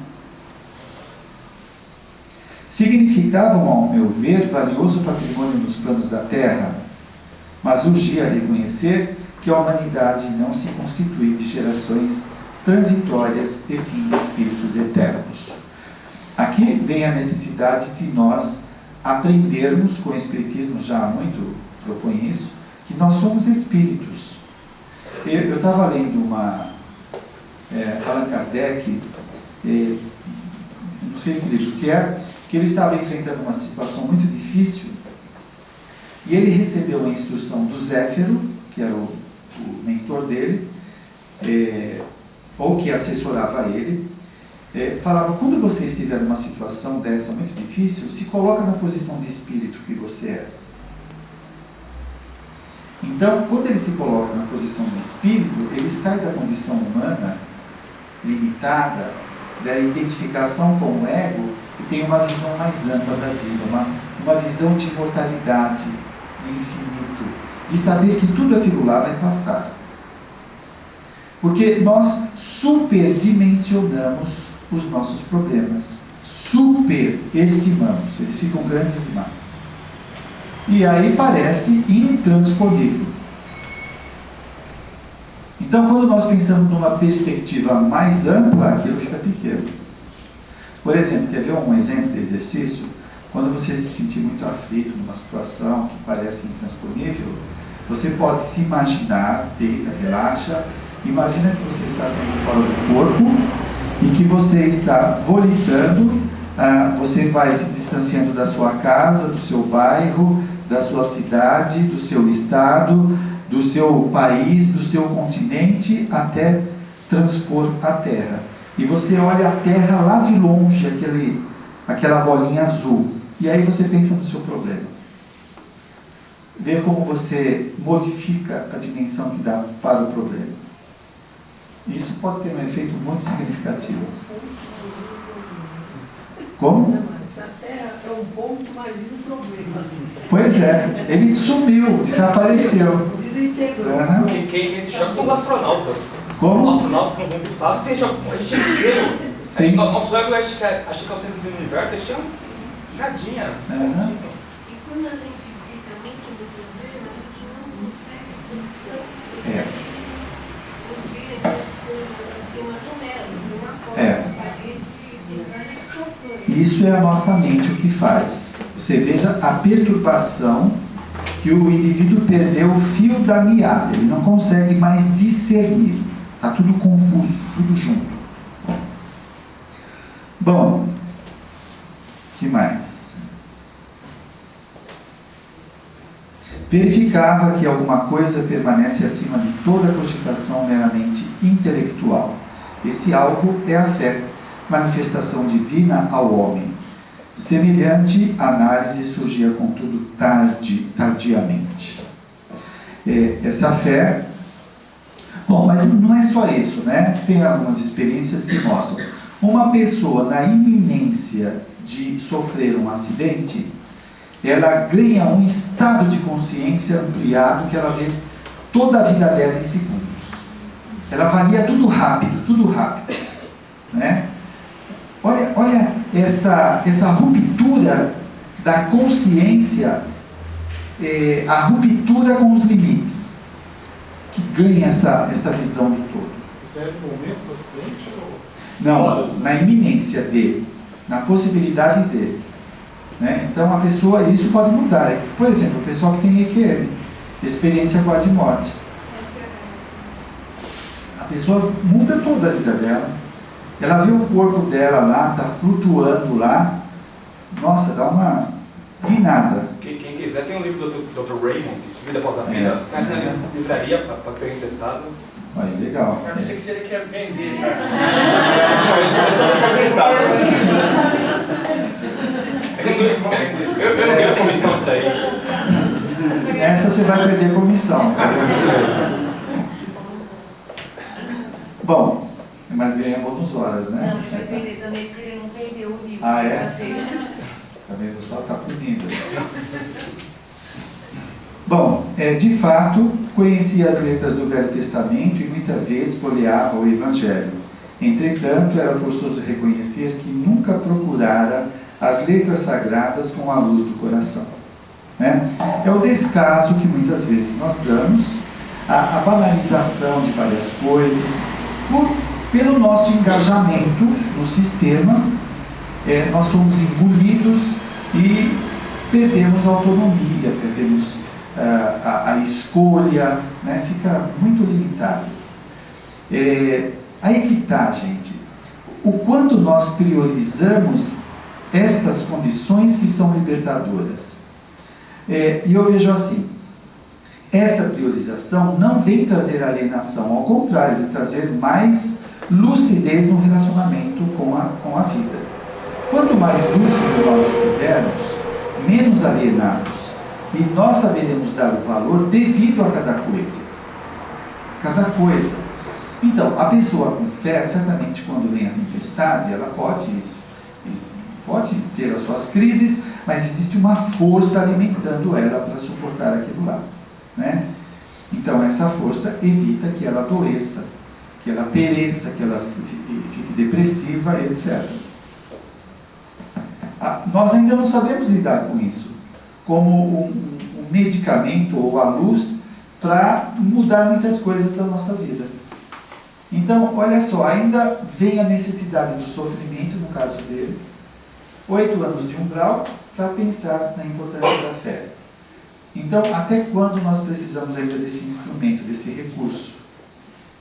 Speaker 1: Significavam, ao meu ver, valioso patrimônio nos planos da Terra, mas urgia reconhecer que a humanidade não se constitui de gerações transitórias e sim de espíritos eternos. Aqui vem a necessidade de nós aprendermos, com o Espiritismo já há muito propõe isso, que nós somos espíritos. Eu estava lendo Allan Kardec, não sei que livro que é, que ele estava enfrentando uma situação muito difícil e ele recebeu a instrução do Zéfiro, que era o mentor dele, ou que assessorava ele, falava: quando você estiver numa situação dessa muito difícil, se coloca na posição de espírito que você é. Então, quando ele se coloca na posição de espírito, ele sai da condição humana limitada, da identificação com o ego, e tem uma visão mais ampla da vida, uma visão de imortalidade, de infinito, de saber que tudo aquilo lá vai passar. Porque nós superdimensionamos os nossos problemas, superestimamos, eles ficam grandes demais. E aí parece intransponível. Então, quando nós pensamos numa perspectiva mais ampla, aquilo fica pequeno. Por exemplo, quer ver um exemplo de exercício? Quando você se sentir muito aflito numa situação que parece intransponível, você pode se imaginar, deita, relaxa, imagina que você está saindo fora do corpo e que você está volitando, você vai se distanciando da sua casa, do seu bairro, da sua cidade, do seu estado, do seu país, do seu continente, até transpor a Terra. E você olha a Terra lá de longe, aquela bolinha azul, e aí você pensa no seu problema. Vê como você modifica a dimensão que dá para o problema. Isso pode ter um efeito muito significativo. Como?
Speaker 2: Essa Terra é um ponto, mas um problema.
Speaker 1: Pois é, ele sumiu, desapareceu.
Speaker 2: Desintegrou.
Speaker 1: Uhum.
Speaker 5: Quem se choca são os astronautas.
Speaker 1: Como?
Speaker 5: Os astronautas que não vão para o espaço, tem choque. A gente é inteiro.
Speaker 1: Sim.
Speaker 5: Nosso ego acha que é o centro do universo, a gente é nadinha.
Speaker 1: Uhum.
Speaker 8: E quando a gente fica muito no problema, a gente não consegue solução. Porque as coisas tem uma janela, tem uma porta, uma parede, tem várias situações.
Speaker 1: Isso é a nossa mente o que faz. Você veja a perturbação que o indivíduo perdeu o fio da meada. Ele não consegue mais discernir. Está tudo confuso, tudo junto. Bom, que mais? Verificava que alguma coisa permanece acima de toda cogitação meramente intelectual. Esse algo é a fé, manifestação divina ao homem. Semelhante análise surgia, contudo, tardiamente. Essa fé... Bom, mas não é só isso, né? Tem algumas experiências que mostram. Uma pessoa na iminência de sofrer um acidente, ela ganha um estado de consciência ampliado que ela vê toda a vida dela em segundos. Ela avalia tudo rápido, né? Olha essa ruptura da consciência, a ruptura com os limites, que ganha essa visão do todo.
Speaker 6: Isso é no momento do acidente ou...
Speaker 1: Não, na iminência de, na possibilidade de. Né? Então a pessoa, isso pode mudar. Por exemplo, o pessoal que tem EQM, experiência quase morte. A pessoa muda toda a vida dela. Ela vê o corpo dela lá, está flutuando lá. Nossa, dá uma guinada.
Speaker 5: Quem quiser, tem um livro do Dr. Raymond, Vida Após a Vida. Está na livraria para pegar emprestado.
Speaker 1: Aí, legal.
Speaker 9: Eu não sei se ele quer vender já.
Speaker 5: Eu não ganho comissão disso aí.
Speaker 1: Essa você vai perder comissão. Bom, mas ganha bônus horas, né?
Speaker 8: Não, ele vai perder também porque ele não vendeu o livro.
Speaker 1: Ah, é? Também o pessoal está punindo. Bom, de fato, conhecia as letras do Velho Testamento e muitas vezes folheava o Evangelho. Entretanto, era forçoso reconhecer que nunca procurara as letras sagradas com a luz do coração. Né? É o descaso que muitas vezes nós damos, a banalização de várias coisas, pelo nosso engajamento no sistema, nós somos engolidos e perdemos a autonomia, perdemos a escolha, né? Fica muito limitado. Aí que está, gente. O quanto nós priorizamos estas condições que são libertadoras. E eu vejo assim, esta priorização não vem trazer alienação, ao contrário, vem trazer mais lucidez no relacionamento com a vida. Quanto mais lúcido nós estivermos, menos alienados, e nós saberemos dar o valor devido a cada coisa. Cada coisa. Então, a pessoa com fé, certamente quando vem a tempestade, ela pode ter as suas crises, mas existe uma força alimentando ela para suportar aquilo lá, né? Então, essa força evita que ela adoeça, que ela pereça, que ela fique depressiva, etc. Nós ainda não sabemos lidar com isso, como um medicamento ou a luz para mudar muitas coisas da nossa vida. Então, olha só, ainda vem a necessidade do sofrimento, no caso dele, 8 anos de umbral, para pensar na importância da fé. Então, até quando nós precisamos ainda desse instrumento, desse recurso?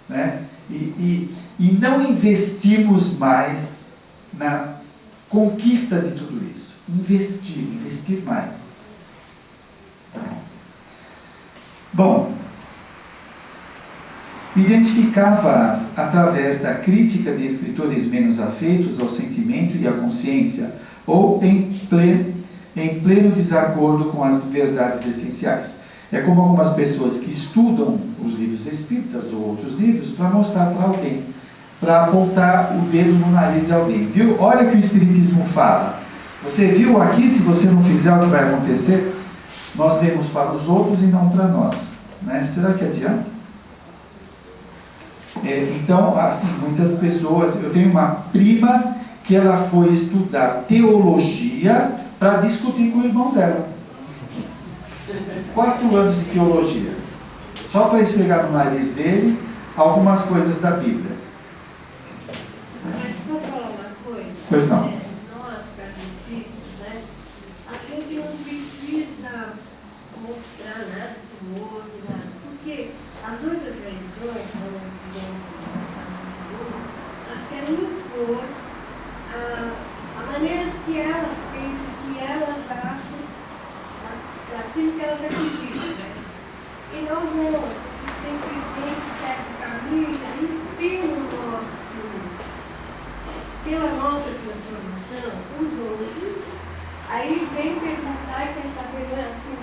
Speaker 1: Né? E não investimos mais na conquista de tudo isso. Investir mais. Bom, identificava-as através da crítica de escritores menos afeitos ao sentimento e à consciência, ou em pleno desacordo com as verdades essenciais. É como algumas pessoas que estudam os livros espíritas ou outros livros para mostrar para alguém, para apontar o dedo no nariz de alguém. Viu? Olha o que o Espiritismo fala. Você viu aqui, se você não fizer o que vai acontecer? Nós demos para os outros e não para nós. Né? Será que adianta? Então, assim, muitas pessoas... Eu tenho uma prima que ela foi estudar teologia para discutir com o irmão dela. 4 anos de teologia. Só para esfregar no nariz dele algumas coisas da Bíblia.
Speaker 8: Mas posso falar uma coisa?
Speaker 1: Pois não.
Speaker 8: Nós, kardecistas, né? A gente não precisa mostrar nada para o outro, nada. Porque as outras religiões, elas querem impor a maneira que elas pensam, que elas acham, aquilo que elas acreditam, né? E nós não, a gente simplesmente segue o caminho e pela nossa transformação, os outros, aí vem perguntar e quer saber, não é assim?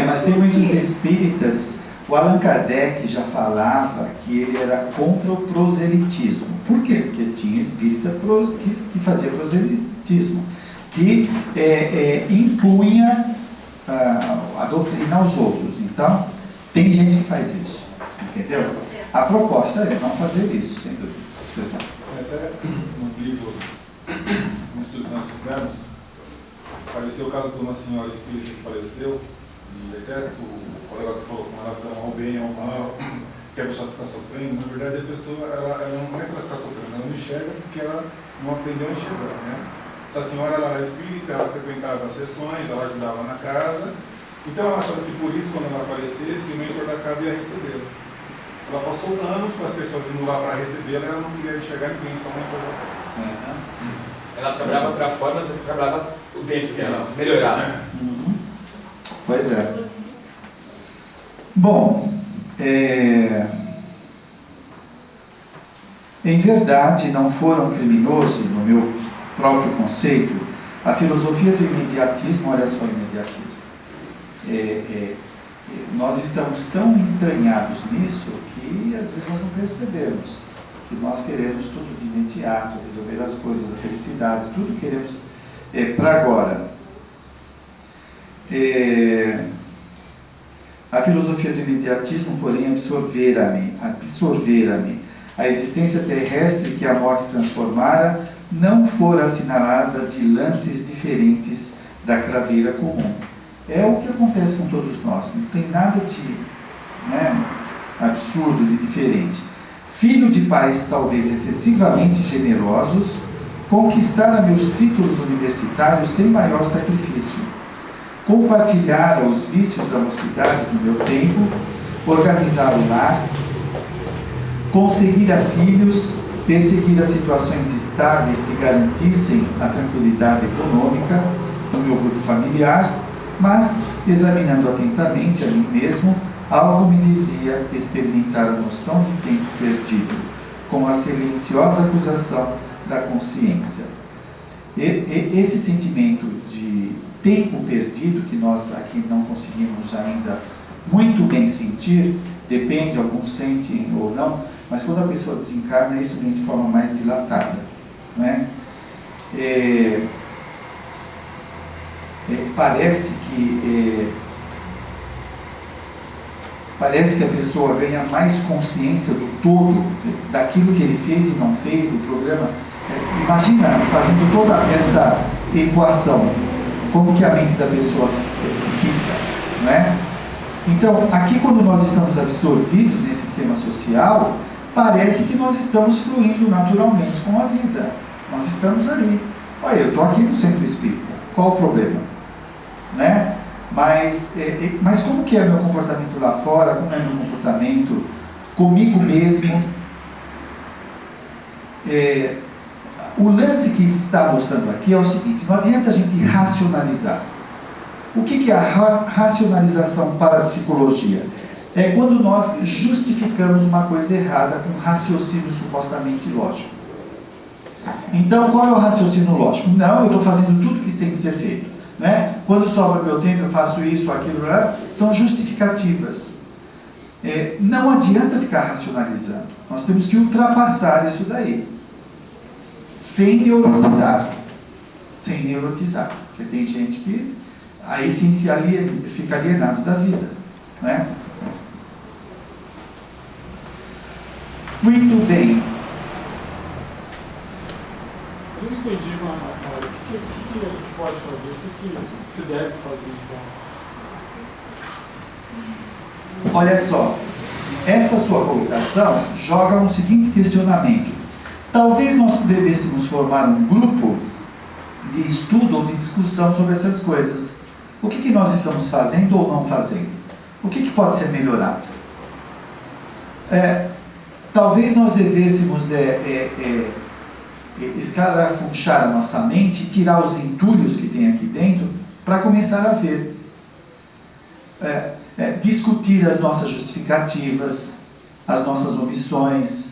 Speaker 1: Mas tem muitos espíritas. O Allan Kardec já falava que ele era contra o proselitismo. Por quê? Porque tinha espírita que fazia proselitismo, que impunha a doutrina aos outros. Então, tem gente que faz isso, entendeu? A proposta é não fazer isso, sem dúvida.
Speaker 10: Até no livro, no estudo que nós fizemos, apareceu o caso de uma senhora espírita que faleceu, e até o colega que falou com relação ao bem e ao mal, que a pessoa fica sofrendo. Na verdade, a pessoa ela não é que ela está sofrendo, ela não enxerga porque ela não aprendeu a enxergar, né? Essa senhora ela era espírita, ela frequentava as sessões, ela ajudava na casa, então ela achava que por isso, quando ela falecesse, o mentor da casa ia recebê-la. Ela passou anos com as pessoas indo lá para recebê-la, ela não queria enxergar ninguém, só o mentor da casa.
Speaker 5: Ela trabalhava para fora, mas trabalhava dentro dela, melhorava.
Speaker 1: Pois é. Bom, em verdade, não foram criminosos, no meu próprio conceito, a filosofia do imediatismo. Olha só o imediatismo. Nós estamos tão entranhados nisso que às vezes nós não percebemos que nós queremos tudo de imediato, resolver as coisas, a felicidade, tudo queremos para agora. A filosofia do imediatismo, porém, absorvera-me. A existência terrestre que a morte transformara não fora assinalada de lances diferentes da craveira comum. É o que acontece com todos nós, não tem nada de absurdo, de diferente. Filho de pais talvez excessivamente generosos, conquistara meus títulos universitários sem maior sacrifício. Compartilhara os vícios da mocidade no meu tempo, organizar o lar, conseguir a filhos, perseguir as situações estáveis que garantissem a tranquilidade econômica no meu grupo familiar, mas, examinando atentamente a mim mesmo, algo me dizia experimentar a noção de tempo perdido, com a silenciosa acusação da consciência. Esse sentimento de tempo perdido, que nós aqui não conseguimos ainda muito bem sentir, depende, alguns sentem ou não, mas quando a pessoa desencarna, isso vem de forma mais dilatada, não é? Parece que a pessoa ganha mais consciência do todo, daquilo que ele fez e não fez, do programa. Imagina fazendo toda esta equação, como que a mente da pessoa fica, não é? Então, aqui quando nós estamos absorvidos nesse sistema social, parece que nós estamos fluindo naturalmente com a vida. Nós estamos ali. Olha, eu estou aqui no centro espírita. Qual o problema? Né? Mas como que é meu comportamento lá fora? Como é meu comportamento comigo mesmo? O lance que está mostrando aqui é o seguinte: não adianta a gente racionalizar. O que é a racionalização para a psicologia? É quando nós justificamos uma coisa errada com um raciocínio supostamente lógico. Então, qual é o raciocínio lógico? Não, eu estou fazendo tudo que tem que ser feito. Né? Quando sobra meu tempo, eu faço isso, aquilo, são justificativas. Não adianta ficar racionalizando. Nós temos que ultrapassar isso daí. Sem neurotizar. Sem neurotizar. Porque tem gente que aí sim fica alienado da vida. Né? Muito bem.
Speaker 6: Eu não entendi, Maria, o que a gente pode fazer, o que se deve fazer então?
Speaker 1: Olha só, essa sua colocação joga um seguinte questionamento. Talvez nós devêssemos formar um grupo de estudo ou de discussão sobre essas coisas. O que nós estamos fazendo ou não fazendo? O que pode ser melhorado? Talvez nós devêssemos escarafunchar a nossa mente, tirar os entulhos que tem aqui dentro, para começar a ver. Discutir as nossas justificativas, as nossas omissões,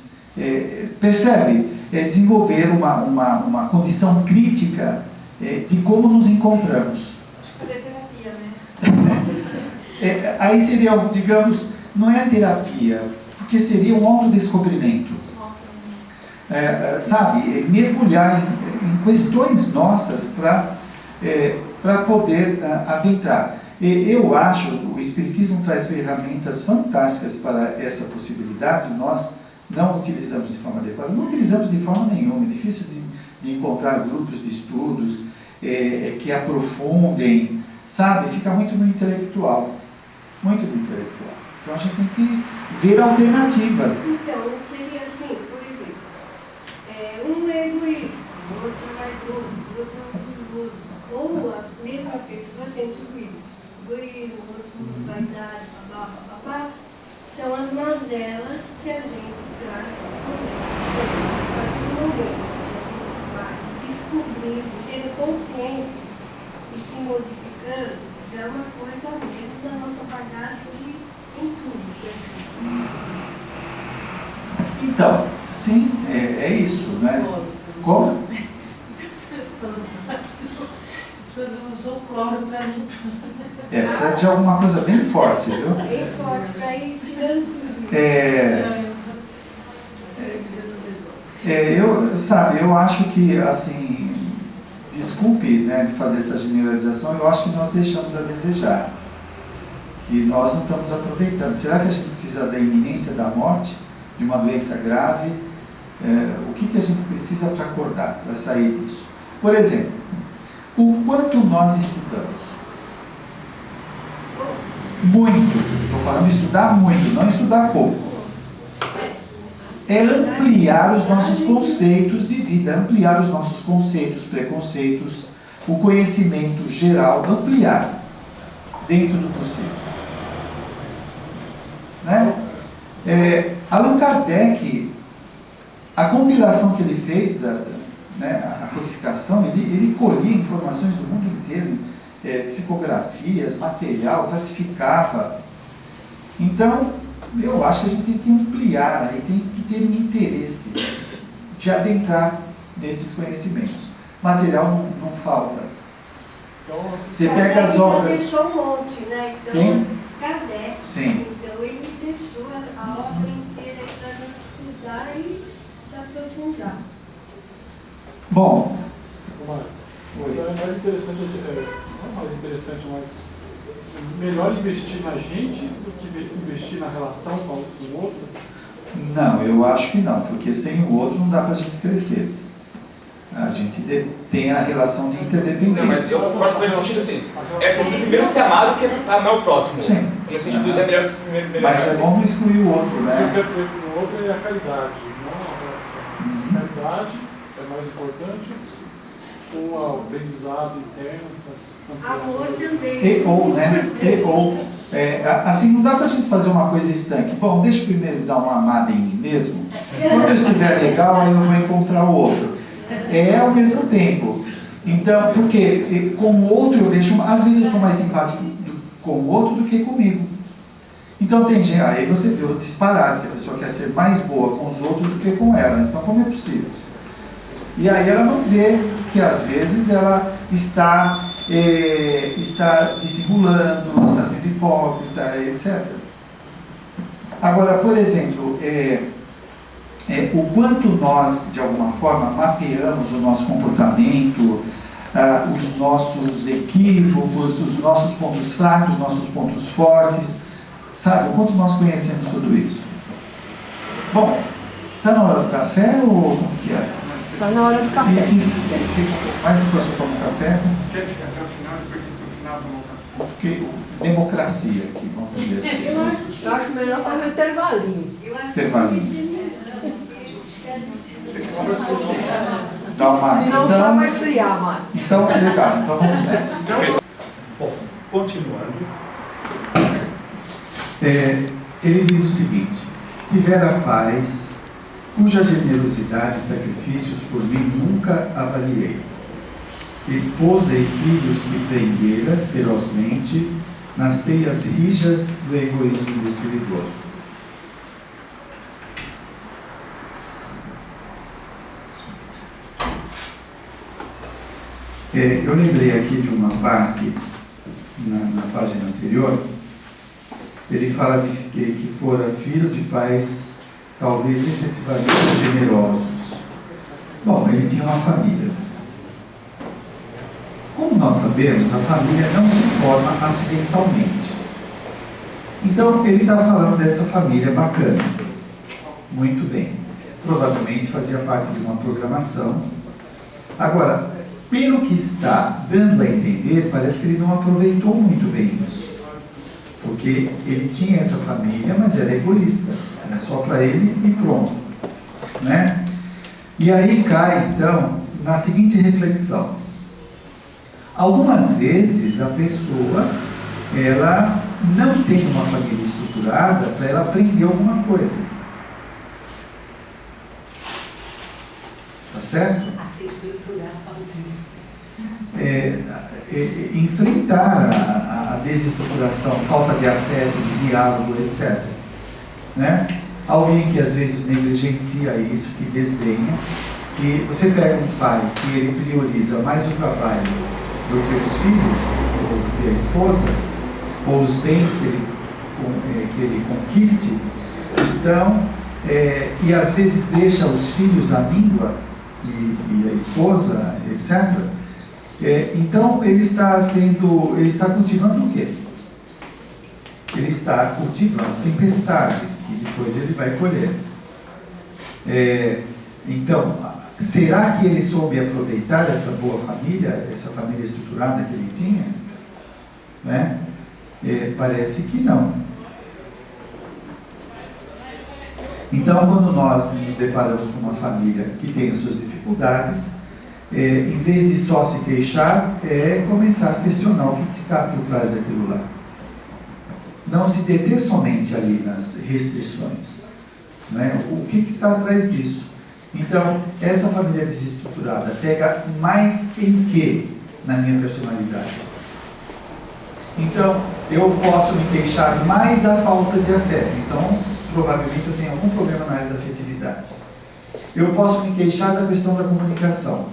Speaker 1: percebe? Desenvolver uma condição crítica de como nos encontramos.
Speaker 4: Fazer terapia, né?
Speaker 1: Aí seria, digamos, não é terapia, porque seria um autodescobrimento. Sabe, mergulhar em questões nossas para poder adentrar. Eu acho que o Espiritismo traz ferramentas fantásticas para essa possibilidade. Nós não utilizamos de forma adequada, não utilizamos de forma nenhuma. É difícil de encontrar grupos de estudos que aprofundem, sabe? Fica muito no intelectual, muito no intelectual. Então a gente tem que ver alternativas.
Speaker 8: Então, seria assim, por exemplo, um é egoísta, o outro é vaidoso, o outro é orgulhoso. Ou a mesma pessoa tem tudo isso. Egoísmo, orgulho, vaidade, babá. São as mazelas que a gente traz a partir do momento que a gente vai descobrindo, tendo consciência e se modificando, já é uma coisa dentro da nossa bagagem em tudo que a gente.
Speaker 1: Então, sim, é isso, né? Como?
Speaker 2: Usou cloro para
Speaker 1: Precisa de alguma coisa bem forte, viu?
Speaker 8: Bem forte, para ir tirando tudo.
Speaker 1: Eu acho que, assim, desculpe, né, de fazer essa generalização, eu acho que nós deixamos a desejar, que nós não estamos aproveitando. Será que a gente precisa da iminência da morte, de uma doença grave? O que a gente precisa para acordar, para sair disso? Por exemplo, o quanto nós estudamos? Muito. Estou falando de estudar muito, não estudar pouco. É ampliar os nossos conceitos de vida, ampliar os nossos conceitos, preconceitos, o conhecimento geral, ampliar dentro do possível. Né? Allan Kardec, a compilação que ele fez, a codificação, ele colhia informações do mundo inteiro, psicografias, material, classificava. Então, eu acho que a gente tem que ampliar, aí tem que ter um interesse de adentrar nesses conhecimentos. Material não falta. Você pega as obras...
Speaker 8: Ele deixou um monte, né? Então,
Speaker 1: Quem?
Speaker 8: Kardec.
Speaker 1: Sim.
Speaker 8: Então, ele deixou a obra inteira para nós estudar e se aprofundar.
Speaker 1: Bom.
Speaker 6: É mais interessante, não mais interessante, mas melhor investir na gente do que investir na relação com o outro?
Speaker 1: Não, eu acho que não, porque sem o outro não dá para a gente crescer. A gente tem a relação de interdependência.
Speaker 5: Não, mas eu concordo com ele no sentido assim, é preciso primeiro ser amado que amar o próximo.
Speaker 1: Sim.
Speaker 5: No sentido de melhor
Speaker 1: mas é bom não excluir o outro, né?
Speaker 6: O que eu quero dizer com o outro é a caridade, não a relação. A caridade é mais importante com o aprendizado interno.
Speaker 8: Amor também.
Speaker 1: Assim, não dá para a gente fazer uma coisa estanque. Bom, deixa eu primeiro dar uma amada em mim mesmo. Quando eu estiver legal, aí eu vou encontrar o outro. Ao mesmo tempo. Então, porque com o outro eu vejo, às vezes eu sou mais simpático com o outro do que comigo. Então tem gente, aí você vê o disparate, que a pessoa quer ser mais boa com os outros do que com ela. Então como é possível? E aí ela não vê que às vezes ela está dissimulando, está sendo hipócrita, etc. Agora, por exemplo, o quanto nós, de alguma forma, mapeamos o nosso comportamento, os nossos equívocos, os nossos pontos fracos, os nossos pontos fortes, sabe? O quanto nós conhecemos tudo isso. Bom, está na hora do café ou como que é?
Speaker 2: Está na hora do café.
Speaker 1: E se mais depois eu tomo café?
Speaker 3: Quer ficar até o final, depois no final tomar um café?
Speaker 1: Porque democracia aqui, vamos ver.
Speaker 2: Eu acho melhor fazer um intervalinho.
Speaker 1: Intervalinho. Dá uma...
Speaker 2: Senão só vai esfriar, mano.
Speaker 1: Então, legal. Então vamos nessa.
Speaker 11: Bom, continuando.
Speaker 1: Ele diz o seguinte: tivera paz, cuja generosidade e sacrifícios por mim nunca avaliei. Esposa e filhos que prendera ferozmente nas teias rijas do egoísmo destruidor. Eu lembrei aqui de uma parte, na página anterior, ele fala de que fora filho de pais talvez excessivamente generosos. Bom, ele tinha uma família. Como nós sabemos, a família não se forma acidentalmente. Então, ele está falando dessa família bacana. Muito bem. Provavelmente fazia parte de uma programação. Agora, pelo que está dando a entender, parece que ele não aproveitou muito bem isso. Porque ele tinha essa família, mas era egoísta. Era só para ele e pronto. Né? E aí cai, então, na seguinte reflexão. Algumas vezes a pessoa, ela não tem uma família estruturada para ela aprender alguma coisa. Tá certo?
Speaker 7: A se estruturar sozinho.
Speaker 1: Enfrentar a desestruturação, falta de afeto, de diálogo, etc. Né? Alguém que às vezes negligencia isso, que desdenha, que você pega um pai que ele prioriza mais o trabalho do que os filhos, ou do que a esposa, ou os bens que ele conquiste, então, e às vezes deixa os filhos à míngua, e a esposa, etc. Então ele está cultivando o quê? Ele está cultivando tempestade, e depois ele vai colher. Então, será que ele soube aproveitar essa boa família, essa família estruturada que ele tinha? Né? Parece que não. Então, quando nós nos deparamos com uma família que tem as suas dificuldades, em vez de só se queixar, começar a questionar o que está por trás daquilo lá. não se deter somente ali nas restrições, né? O que está atrás disso? Então, essa família desestruturada pega mais em que na minha personalidade? Então, eu posso me queixar mais da falta de afeto. Então, provavelmente eu tenho algum problema na área da afetividade. Eu posso me queixar da questão da comunicação,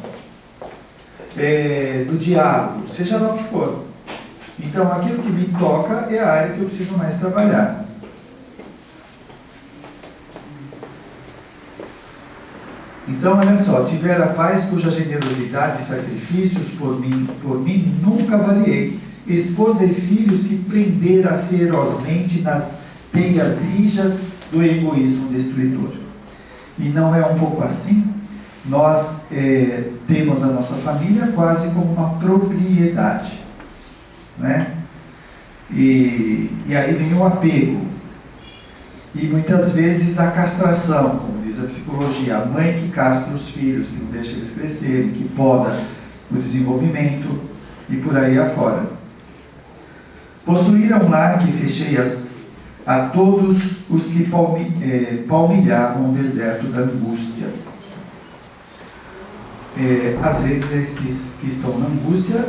Speaker 1: do diálogo, seja lá o que for. Então, aquilo que me toca é a área que eu preciso mais trabalhar. Então, olha só, tiver a paz cuja generosidade e sacrifícios por mim nunca avaliei. Esposa e filhos que prendera ferozmente nas teias rijas do egoísmo destruidor. E não é um pouco assim? Nós temos a nossa família quase como uma propriedade, né? E aí vem o apego. E muitas vezes a castração, como diz a psicologia, a mãe que castra os filhos, que não deixa eles crescerem, que poda o desenvolvimento e por aí afora. Possuíra um lar que fechei a todos os que palmilhavam o deserto da angústia. Às vezes esses que estão na angústia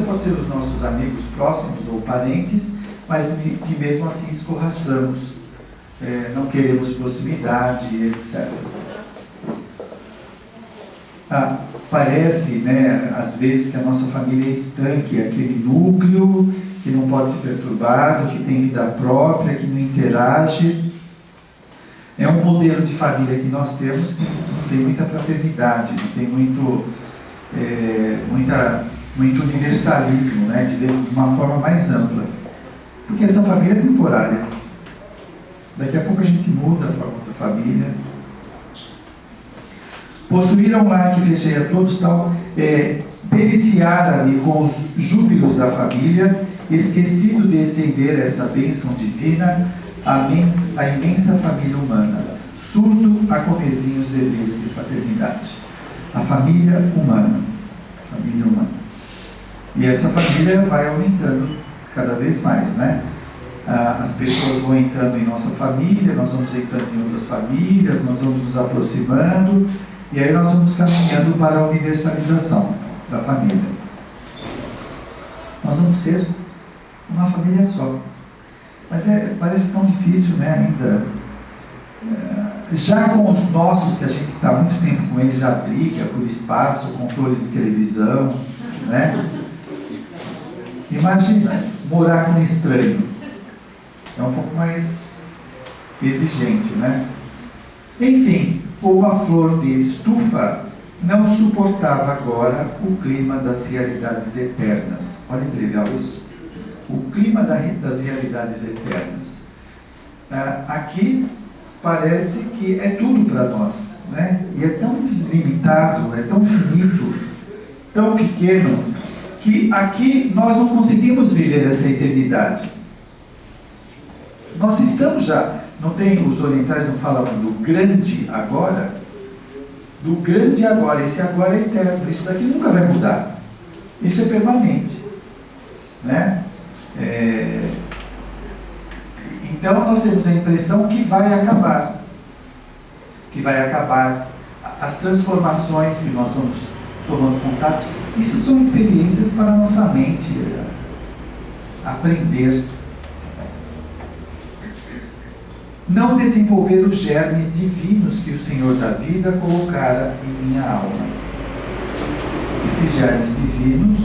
Speaker 1: pode ser os nossos amigos próximos ou parentes, mas que mesmo assim escorraçamos, não queremos proximidade, etc. Parece, né, às vezes, que a nossa família é estanque, é aquele núcleo que não pode ser perturbado, que tem vida própria, que não interage. É um modelo de família que nós temos que não tem muita fraternidade, não tem muito universalismo, né, de ver de uma forma mais ampla. Porque essa família é temporária. Daqui a pouco a gente muda a forma da família. Possuíram um lar que fechei a todos, tal, deliciar ali com os júbilos da família, esquecido de estender essa bênção divina à imensa família humana, surdo a comezinhos deveres de fraternidade. A família humana. E essa família vai aumentando cada vez mais, né? As pessoas vão entrando em nossa família, nós vamos entrando em outras famílias, nós vamos nos aproximando, e aí nós vamos caminhando para a universalização da família. Nós vamos ser uma família só. Mas parece tão difícil, né, ainda. Já com os nossos, que a gente está há muito tempo com eles, já briga por espaço, controle de televisão, né? Imagina morar com um estranho. É um pouco mais exigente, né? Enfim, uma flor de estufa não suportava agora o clima das realidades eternas. Olha que legal isso. O clima das realidades eternas. Aqui parece que é tudo para nós, né? E é tão limitado, é tão finito, tão pequeno, que aqui nós não conseguimos viver essa eternidade. Nós estamos já, não tem, os orientais não falavam do grande agora? Do grande agora, esse agora é eterno, isso daqui nunca vai mudar, isso é permanente, né? Então nós temos a impressão que vai acabar as transformações que nós vamos tomando contato. Isso são experiências para a nossa mente aprender. Não desenvolver os germes divinos que o Senhor da vida colocara em minha alma. Esses germes divinos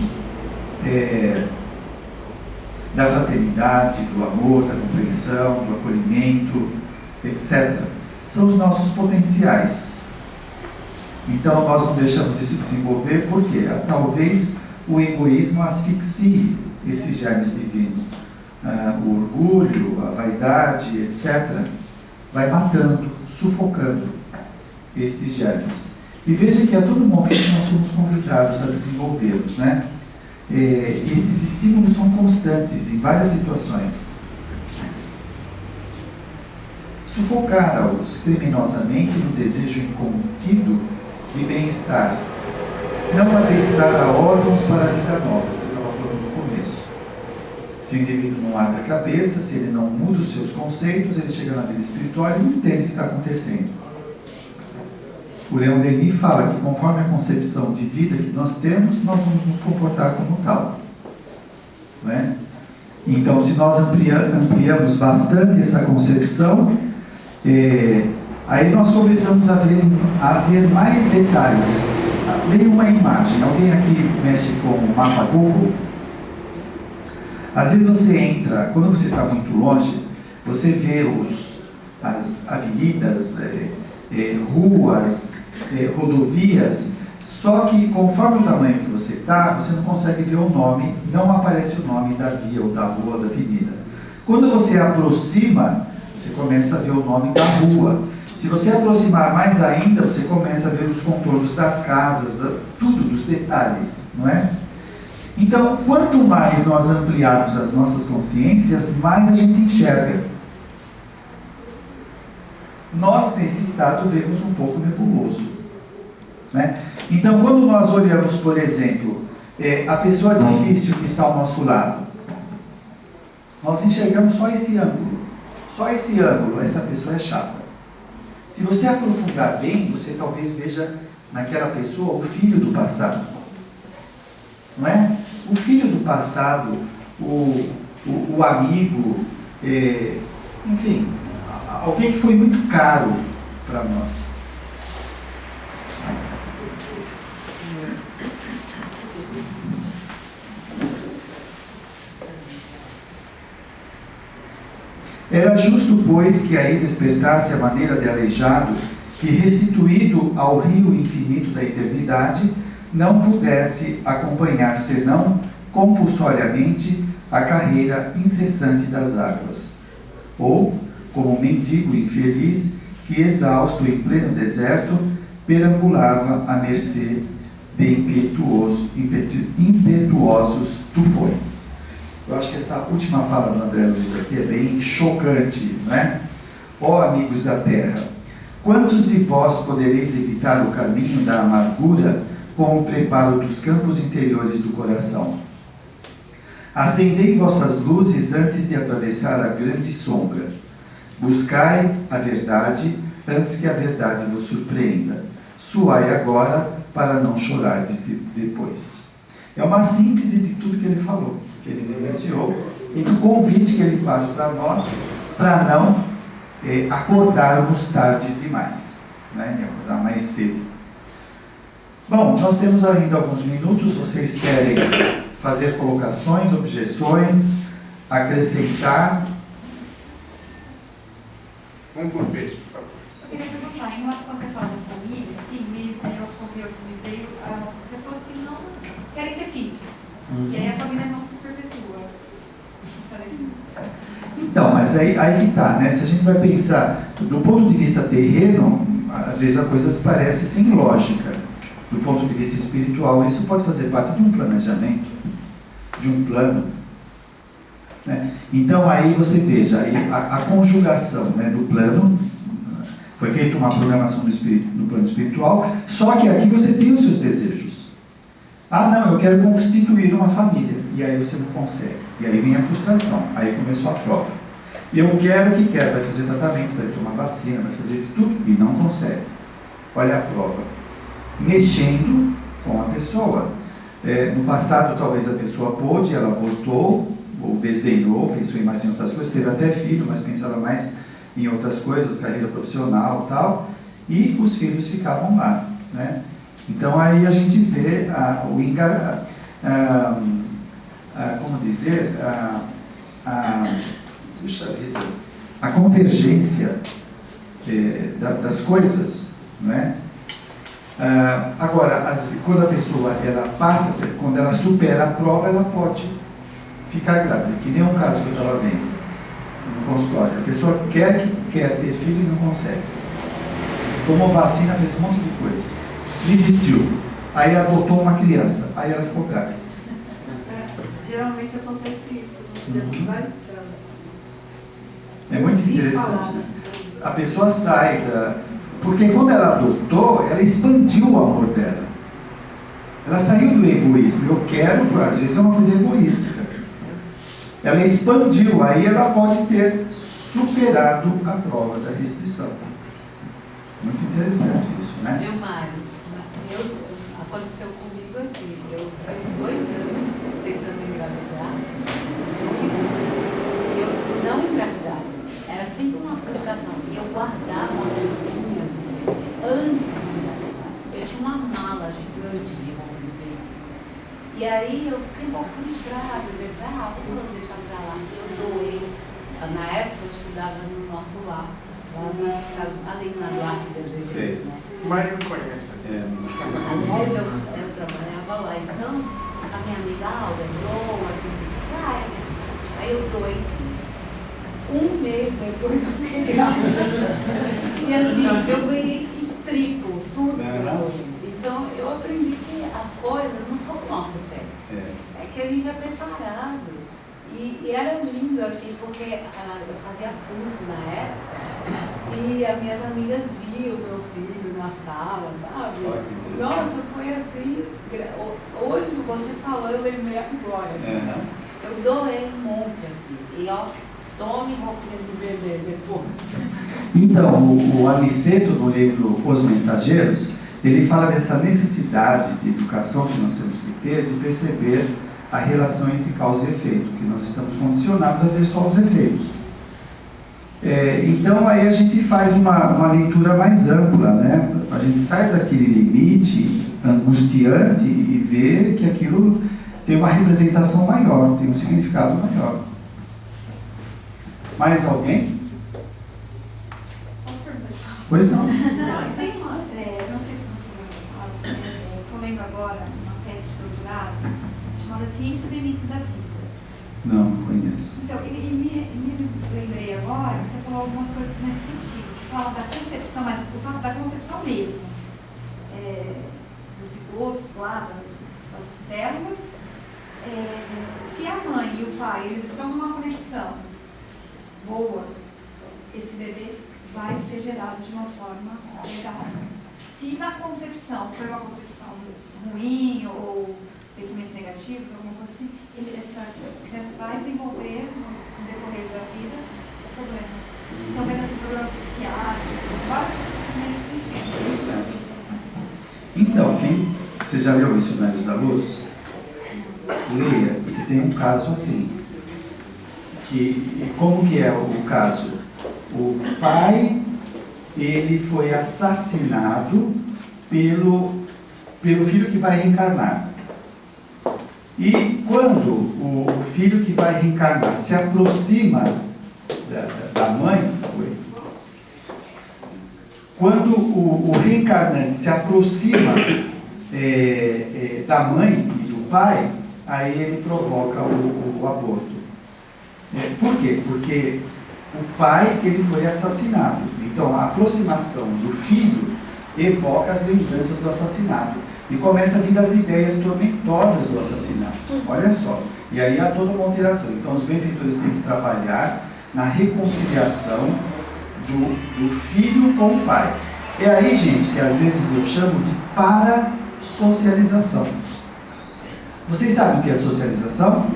Speaker 1: da fraternidade, do amor, da compreensão, do acolhimento, etc. São os nossos potenciais. Então nós não deixamos isso desenvolver porque talvez o egoísmo asfixie esses germes divinos. O orgulho, a vaidade, etc., vai matando, sufocando estes germes. E veja que a todo momento nós somos convidados a desenvolvê-los, né? Esses estímulos são constantes em várias situações. Sufocar-os criminosamente no desejo incontido de bem-estar, não adestrar a órgãos para a vida nova, que eu estava falando no começo. Se o indivíduo não abre a cabeça, se ele não muda os seus conceitos, ele chega na vida espiritual e não entende o que está acontecendo. O Leon Denis fala que conforme a concepção de vida que nós temos, nós vamos nos comportar como tal. Não é? Então, se nós ampliamos bastante essa concepção, aí nós começamos a ver mais detalhes. Veio uma imagem, alguém aqui mexe com o mapa Google? Às vezes você entra, quando você está muito longe, você vê as avenidas, ruas, rodovias, só que conforme o tamanho que você está, você não consegue ver o nome, não aparece o nome da via, ou da rua, ou da avenida. Quando você aproxima, você começa a ver o nome da rua. Se você aproximar mais ainda, você começa a ver os contornos das casas, tudo, dos detalhes, não é? Então, quanto mais nós ampliarmos as nossas consciências, mais a gente enxerga. Nós, nesse estado, vemos um pouco nebuloso, né? Então, quando nós olhamos, por exemplo, a pessoa difícil que está ao nosso lado, nós enxergamos só esse ângulo. Só esse ângulo, essa pessoa é chata. Se você aprofundar bem, você talvez veja naquela pessoa o filho do passado. Não é? O filho do passado, o amigo, enfim, alguém que foi muito caro para nós. Era justo, pois, que aí despertasse a maneira de aleijado, que restituído ao rio infinito da eternidade, não pudesse acompanhar, senão compulsoriamente, a carreira incessante das águas. Ou, como mendigo infeliz, que exausto em pleno deserto, perambulava à mercê de impetuosos tufões. Eu acho que essa última fala do André Luiz aqui é bem chocante, não é? Ó amigos da terra, quantos de vós podereis evitar o caminho da amargura com o preparo dos campos interiores do coração? Acendei vossas luzes antes de atravessar a grande sombra. Buscai a verdade antes que a verdade vos surpreenda. Suai agora para não chorar depois. É uma síntese de tudo que ele falou, que ele vivenciou, e do convite que ele faz para nós, para não acordarmos tarde demais, né? Acordar mais cedo. Bom, nós temos ainda alguns minutos. Vocês querem fazer colocações, objeções, acrescentar?
Speaker 9: Vamos por vez, por favor.
Speaker 4: Eu queria perguntar, em relação a você falar da família, sim, me ocorreu, me veio as pessoas que não querem ter filhos. E aí a família não se perpetua. Funciona assim.
Speaker 1: Então, mas aí que está, né? Se a gente vai pensar do ponto de vista terreno, às vezes a coisa parece sem lógica. Do ponto de vista espiritual, isso pode fazer parte de um planejamento, de um plano, né? Então aí você veja, aí a conjugação, né, do plano, foi feita uma programação no plano espiritual, só que aqui você tem os seus desejos. Ah não, eu quero constituir uma família, e aí você não consegue, e aí vem a frustração, aí começou a prova. Eu quero o que quero, vai fazer tratamento, vai tomar vacina, vai fazer de tudo, e não consegue. Olha a prova. Mexendo com a pessoa. No passado talvez a pessoa pôde, ela abortou, ou desdenhou, pensou em mais em outras coisas, teve até filho, mas pensava mais em outras coisas, carreira profissional e tal, e os filhos ficavam lá, né? Então aí a gente vê como dizer, puxa vida, a convergência das coisas, não é? Agora, quando a pessoa passa, quando ela supera a prova, ela pode ficar grávida, que nem um caso que eu estava vendo no consultório. A pessoa quer ter filho e não consegue. Tomou vacina, fez um monte de coisa, desistiu, aí adotou uma criança, aí ela ficou grávida.
Speaker 2: Geralmente acontece isso, temos vários casos.
Speaker 1: É muito interessante, né? A pessoa sai porque quando ela adotou, ela expandiu o amor dela. Ela saiu do egoísmo. Eu quero, às vezes é uma coisa egoística. ela expandiu, aí ela pode ter superado a prova da restrição. Muito interessante isso, né?
Speaker 7: Meu Mário, aconteceu comigo assim, eu faz 2 anos tentando engravidar, e eu não engravidava. Era sempre uma frustração. E eu guardava as roupinhas de bebê antes de engravidar. Eu tinha uma mala gigante de roupa de bebê. E aí eu fiquei um pouco frustrada, vou deixar pra lá. Eu doei. Na época eu estudava no nosso lar. Ali na Duarte das Vezes, né?
Speaker 3: Mas não conhece.
Speaker 7: Aliás, eu trabalhava lá, então a minha amiga Alda doa, aí eu doei tudo. 1 mês depois eu fiquei grávida. E assim, eu ganhei triplo, tudo. Então eu aprendi que as coisas não são do nosso pé. É que a gente é preparado. E era lindo, assim, porque eu fazia curso na época e as minhas amigas viam meu filho na sala, sabe? Nossa, foi assim. Hoje você falou, eu lembrei agora. Eu doei um monte, assim. E ó, tome roupinha de bebê depois.
Speaker 1: Então, o Aniceto, no livro Os Mensageiros, ele fala dessa necessidade de educação que nós temos que ter, de perceber a relação entre causa e efeito, que nós estamos condicionados a ver só os efeitos. Então aí a gente faz uma leitura mais ampla, né? A gente sai daquele limite angustiante e vê que aquilo tem uma representação maior, tem um significado maior. Mais alguém?
Speaker 4: Posso perguntar?
Speaker 1: Pois não.
Speaker 4: Não, tem uma, não sei se você vai falar, estou lendo agora uma tese de doutorado chamada Ciência do Início da Vida.
Speaker 1: Não conheço.
Speaker 4: Então, me lembrei agora que você falou algumas coisas nesse sentido, que fala da concepção, mas o fato da concepção mesmo, do zigoto, lá, das células. Se a mãe e o pai, eles estão numa conexão boa, esse bebê vai ser gerado de uma forma legal. Se na concepção foi uma concepção ruim ou pensamentos negativos, alguma coisa assim, essa criança vai desenvolver no decorrer da vida problemas. Então, vai nascer problemas psiquiátricos, várias coisas nesse sentido.
Speaker 1: Interessante. Então, você já leu Missionários da Luz? Leia, porque tem um caso assim. Como que é o caso? O pai, ele foi assassinado pelo filho que vai reencarnar. E quando o filho que vai reencarnar se aproxima da mãe, quando o reencarnante se aproxima da mãe e do pai, aí ele provoca o aborto. Por quê? Porque o pai, ele foi assassinado. Então a aproximação do filho evoca as lembranças do assassinato. E começa a vir as ideias tormentosas do assassinato. Olha só. E aí há toda uma alteração. Então os benfeitores têm que trabalhar na reconciliação do filho com o pai. É aí, gente, que às vezes eu chamo de parasocialização. Vocês sabem o que é socialização?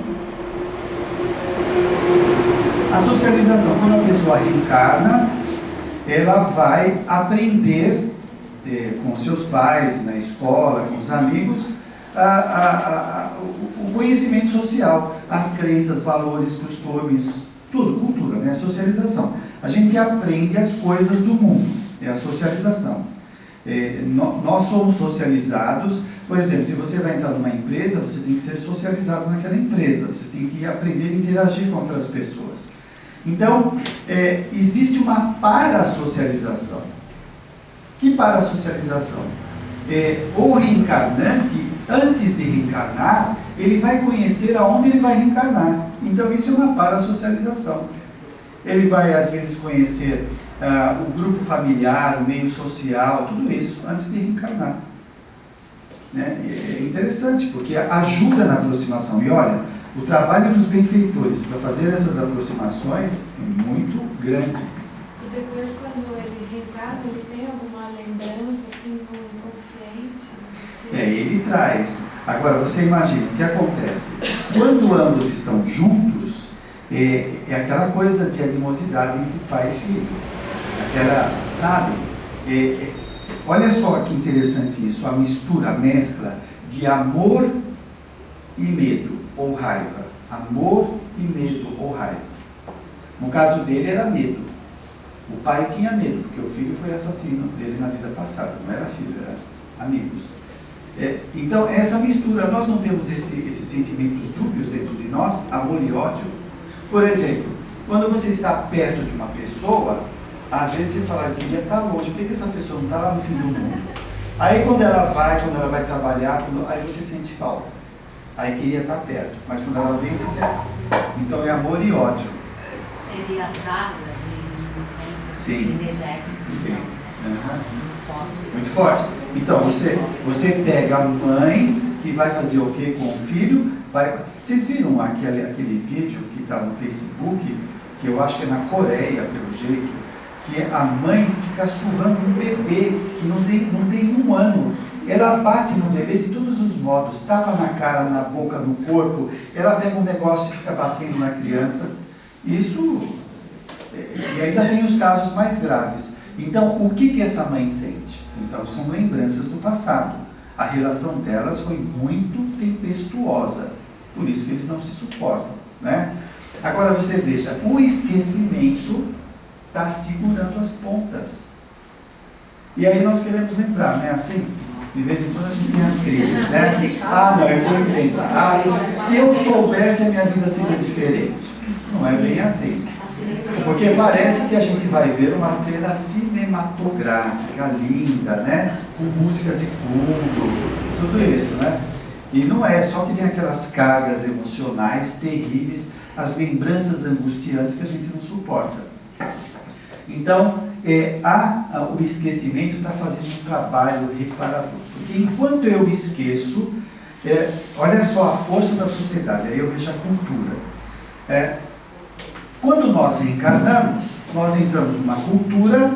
Speaker 1: A socialização, quando a pessoa reencarna, ela vai aprender com seus pais, na escola, com os amigos, o conhecimento social, as crenças, valores, costumes, tudo, cultura, né? Socialização. A gente aprende as coisas do mundo, é a socialização. Nós somos socializados, por exemplo, se você vai entrar numa empresa, você tem que ser socializado naquela empresa, você tem que aprender a interagir com outras pessoas. Então, existe uma parasocialização. Que parasocialização? O reencarnante, antes de reencarnar, ele vai conhecer aonde ele vai reencarnar. Então, isso é uma parasocialização. Ele vai, às vezes, conhecer o grupo familiar, o meio social, tudo isso, antes de reencarnar. Né? É interessante, porque ajuda na aproximação. E olha, o trabalho dos benfeitores para fazer essas aproximações é muito grande.
Speaker 2: E depois, quando ele reencarna, ele tem alguma lembrança assim no inconsciente?
Speaker 1: Ele traz. Agora, você imagina o que acontece. Quando ambos estão juntos, É aquela coisa de animosidade entre pai e filho. Aquela, sabe? Olha só que interessante isso, a mistura, a mescla de amor e medo ou raiva. Amor e medo ou raiva. No caso dele era medo. O pai tinha medo, porque o filho foi assassino dele na vida passada. Não era filho, era amigos. Então, essa mistura, nós não temos esses sentimentos dúbios dentro de nós, amor e ódio. Por exemplo, quando você está perto de uma pessoa, às vezes você fala, eu queria estar longe, por que essa pessoa não está lá no fim do mundo? Aí quando ela vai trabalhar, aí você sente falta. Aí queria estar perto, mas quando ela vem, você quer. Então é amor e ódio.
Speaker 7: Seria a carga de
Speaker 1: Sim.
Speaker 7: energética.
Speaker 1: Sim.
Speaker 7: Muito forte.
Speaker 1: Muito forte. Então, você pega mães que vai fazer o quê com o filho? Vocês viram aquele vídeo que está no Facebook, que eu acho que é na Coreia, pelo jeito, que a mãe fica surrando um bebê que não tem 1 ano. Ela bate no bebê de todos os modos, tapa na cara, na boca, no corpo, ela pega um negócio e fica batendo na criança. Isso, e ainda tem os casos mais graves. Então, o que essa mãe sente? Então, são lembranças do passado. A relação delas foi muito tempestuosa, por isso que eles não se suportam, né? Agora, você veja, o esquecimento está segurando as pontas. E aí nós queremos lembrar, né? Assim, de vez em quando a gente tem as crises, né? Não, eu tenho que lembrar. Se eu soubesse, a minha vida seria diferente. Não é bem assim. Porque parece que a gente vai ver uma cena cinematográfica, linda, né? Com música de fundo, tudo isso, né? E não é, só que tem aquelas cargas emocionais terríveis, as lembranças angustiantes que a gente não suporta. Então, o esquecimento está fazendo um trabalho reparador. Porque enquanto eu me esqueço, olha só a força da sociedade, aí eu vejo a cultura. Quando nós reencarnamos, nós entramos numa cultura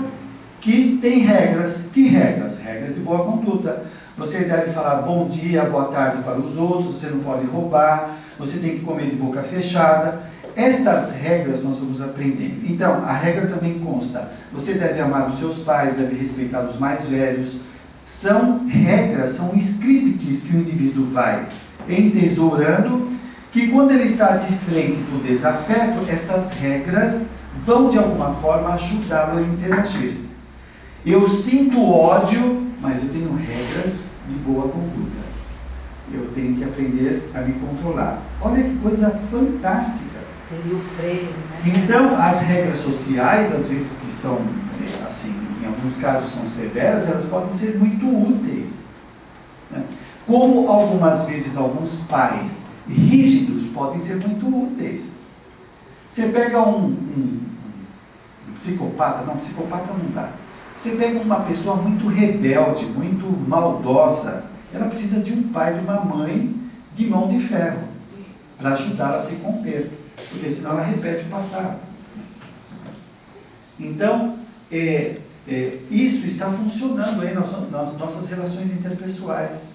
Speaker 1: que tem regras. Que regras? Regras de boa conduta. Você deve falar bom dia, boa tarde para os outros, você não pode roubar, você tem que comer de boca fechada. Estas regras nós vamos aprendendo. Então, a regra também consta. Você deve amar os seus pais, deve respeitar os mais velhos. São regras, são scripts que o indivíduo vai entesourando, que quando ele está de frente do desafeto, estas regras vão de alguma forma ajudá-lo a interagir. Eu sinto ódio, mas eu tenho regras de boa conduta. Eu tenho que aprender a me controlar. Olha que coisa fantástica.
Speaker 7: Seria o freio, né?
Speaker 1: Então, as regras sociais, às vezes que são, assim, em alguns casos são severas, elas podem ser muito úteis, né? Como algumas vezes alguns pais rígidos podem ser muito úteis. Você pega um psicopata, não, psicopata não dá. Você pega uma pessoa muito rebelde, muito maldosa, ela precisa de um pai, de uma mãe de mão de ferro, para ajudá-la a se conter, porque senão ela repete o passado. Então, isso está funcionando aí nas nossas relações interpessoais.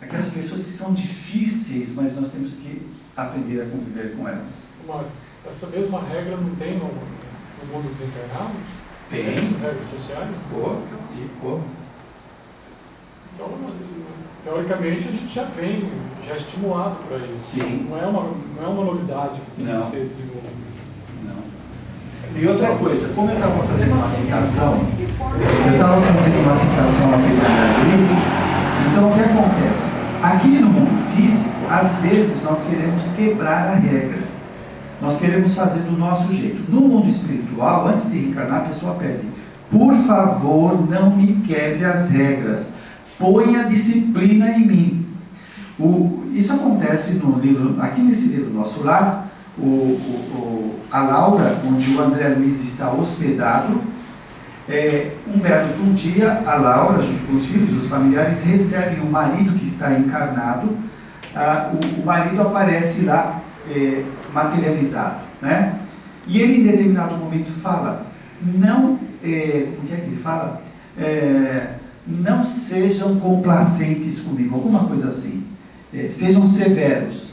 Speaker 1: Aquelas pessoas que são difíceis, mas nós temos que aprender a conviver com elas.
Speaker 6: Mário, essa mesma regra não tem no mundo desencarnado?
Speaker 1: Tem.
Speaker 6: Essas regras sociais?
Speaker 1: E como?
Speaker 6: Então, teoricamente, a gente já é estimulado para isso.
Speaker 1: Sim.
Speaker 6: Não é uma novidade que tem que ser desenvolvida.
Speaker 1: Não. E outra coisa, como eu estava fazendo uma citação aqui da Cris, então o que acontece? Aqui no mundo físico, às vezes nós queremos quebrar a regra. Nós queremos fazer do nosso jeito. No mundo espiritual, antes de reencarnar, a pessoa pede: por favor, não me quebre as regras. Ponha disciplina em mim. Isso acontece no livro, aqui nesse livro Nosso Lar, a Laura, onde o André Luiz está hospedado, um dia, a Laura, junto com os filhos, os familiares, recebem o marido que está encarnado. O marido aparece lá, materializado, né? E ele, em determinado momento, fala: não, o que é que ele fala? Não sejam complacentes comigo, alguma coisa assim. Sejam severos.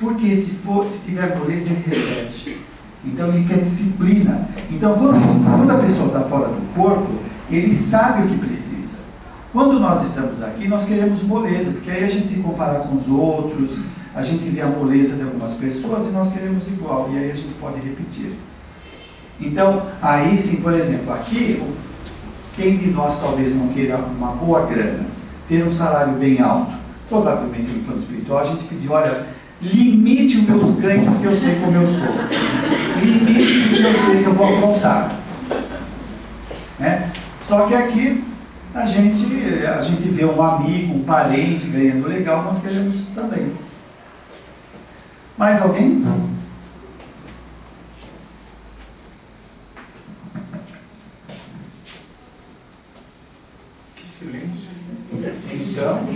Speaker 1: Porque se tiver moleza, ele repete. Então ele quer disciplina. Então quando a pessoa está fora do corpo, ele sabe o que precisa. Quando nós estamos aqui, nós queremos moleza, porque aí a gente se compara com os outros, a gente vê a moleza de algumas pessoas e nós queremos igual, e aí a gente pode repetir. Então, aí sim, por exemplo, aqui, quem de nós talvez não queira uma boa grana, ter um salário bem alto? Provavelmente no plano espiritual a gente pediu, olha, limite os meus ganhos porque eu sei como eu sou. Limite porque eu sei que eu vou aprontar. Né? Só que aqui a gente vê um amigo, um parente ganhando legal, nós queremos também. Mais alguém?
Speaker 3: Que silêncio.
Speaker 1: Então,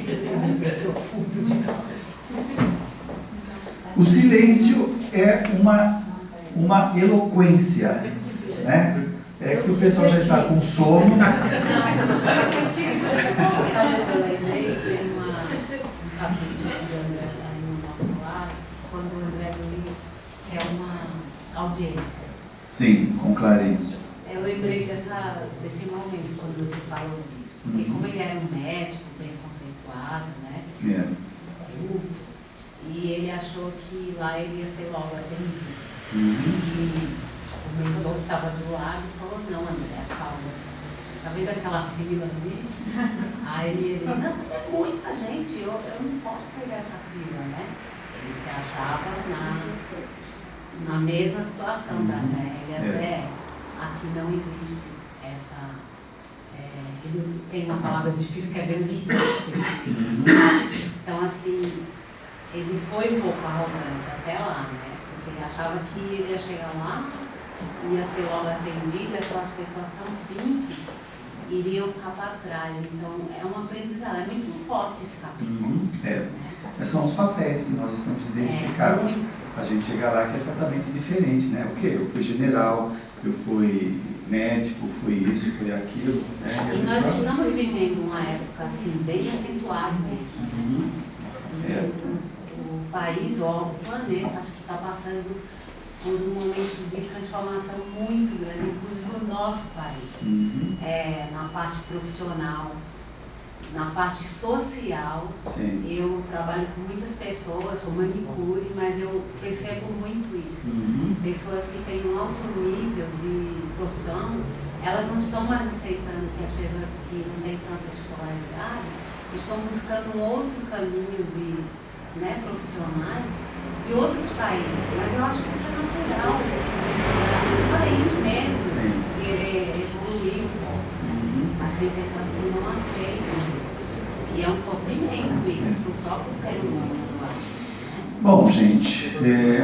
Speaker 1: o silêncio é uma eloquência, né? É que o pessoal já está com sono.
Speaker 7: Sabe o que eu lembrei? Tem um capítulo do André aí no nosso lar, quando o André Luiz quer uma audiência.
Speaker 1: Sim, com Clarice.
Speaker 7: Eu lembrei desse momento quando você falou disso, porque como ele era um médico bem conceituado, né? E ele achou que lá ele ia ser logo atendido. E o mentor que estava do lado falou, não, André, calma. Tá vendo aquela fila ali? Aí ele, não, mas é muita gente, eu não posso pegar essa fila, né? Ele se achava na mesma situação da André. Ele até, aqui não existe essa... ele tem uma palavra difícil que é verdade. Então, assim, ele foi um pouco arrogante até lá, né? Porque ele achava que ele ia chegar lá, ia ser logo atendido, aquelas pessoas tão simples iriam ficar para trás. Então, é um aprendizado, é muito forte esse capítulo.
Speaker 1: São os papéis que nós estamos identificando. A gente chegar lá que é totalmente diferente, né? O quê? Eu fui general, eu fui médico, fui isso, fui aquilo. Né?
Speaker 7: E nós estamos vivendo uma época assim, bem acentuada nisso. O país, ó, o planeta, acho que está passando por um momento de transformação muito grande, inclusive o nosso país. Na parte profissional, na parte social.
Speaker 1: Sim.
Speaker 7: Eu trabalho com muitas pessoas, sou manicure, mas eu percebo muito isso. Pessoas que têm um alto nível de profissão, elas não estão mais aceitando que as pessoas que não têm tanta escolaridade estão buscando um outro caminho de profissionais de outros países. Mas eu acho que isso é natural. O país mesmo querer evoluir um pouco. Mas tem pessoas que não aceitam isso. E é um sofrimento isso, só por ser humano, eu acho.
Speaker 1: Bom, gente,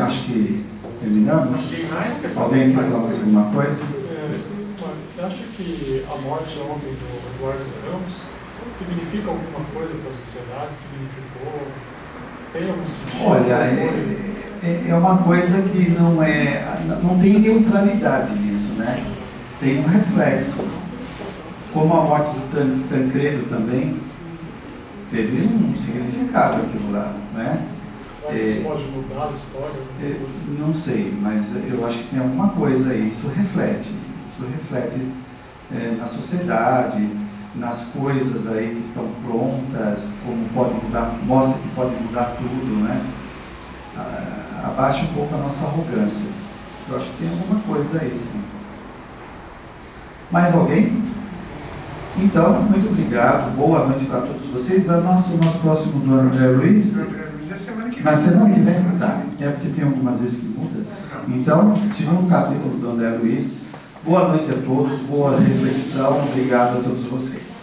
Speaker 1: acho que terminamos. Alguém quer falar mais alguma coisa?
Speaker 6: Você acha que a morte ontem do Eduardo Ramos significa alguma coisa para a sociedade? Significou? Tem algum sentido?
Speaker 1: Olha, é uma coisa que não tem neutralidade nisso, né? Tem um reflexo. Como a morte do Tancredo também teve um significado aquilo lá, né?
Speaker 6: Será que isso pode mudar a história?
Speaker 1: Não sei, mas eu acho que tem alguma coisa aí. Isso reflete na sociedade, nas coisas aí que estão prontas, como pode mudar, mostra que pode mudar tudo, né? Abaixa um pouco a nossa arrogância. Eu acho que tem alguma coisa aí, sim. Mais alguém? Então, muito obrigado, boa noite para todos vocês. O nosso próximo do André Luiz? Na semana que vem, tá? É porque tem algumas vezes que muda. Então, segundo capítulo do André Luiz. Boa noite a todos, boa reflexão, obrigado a todos vocês.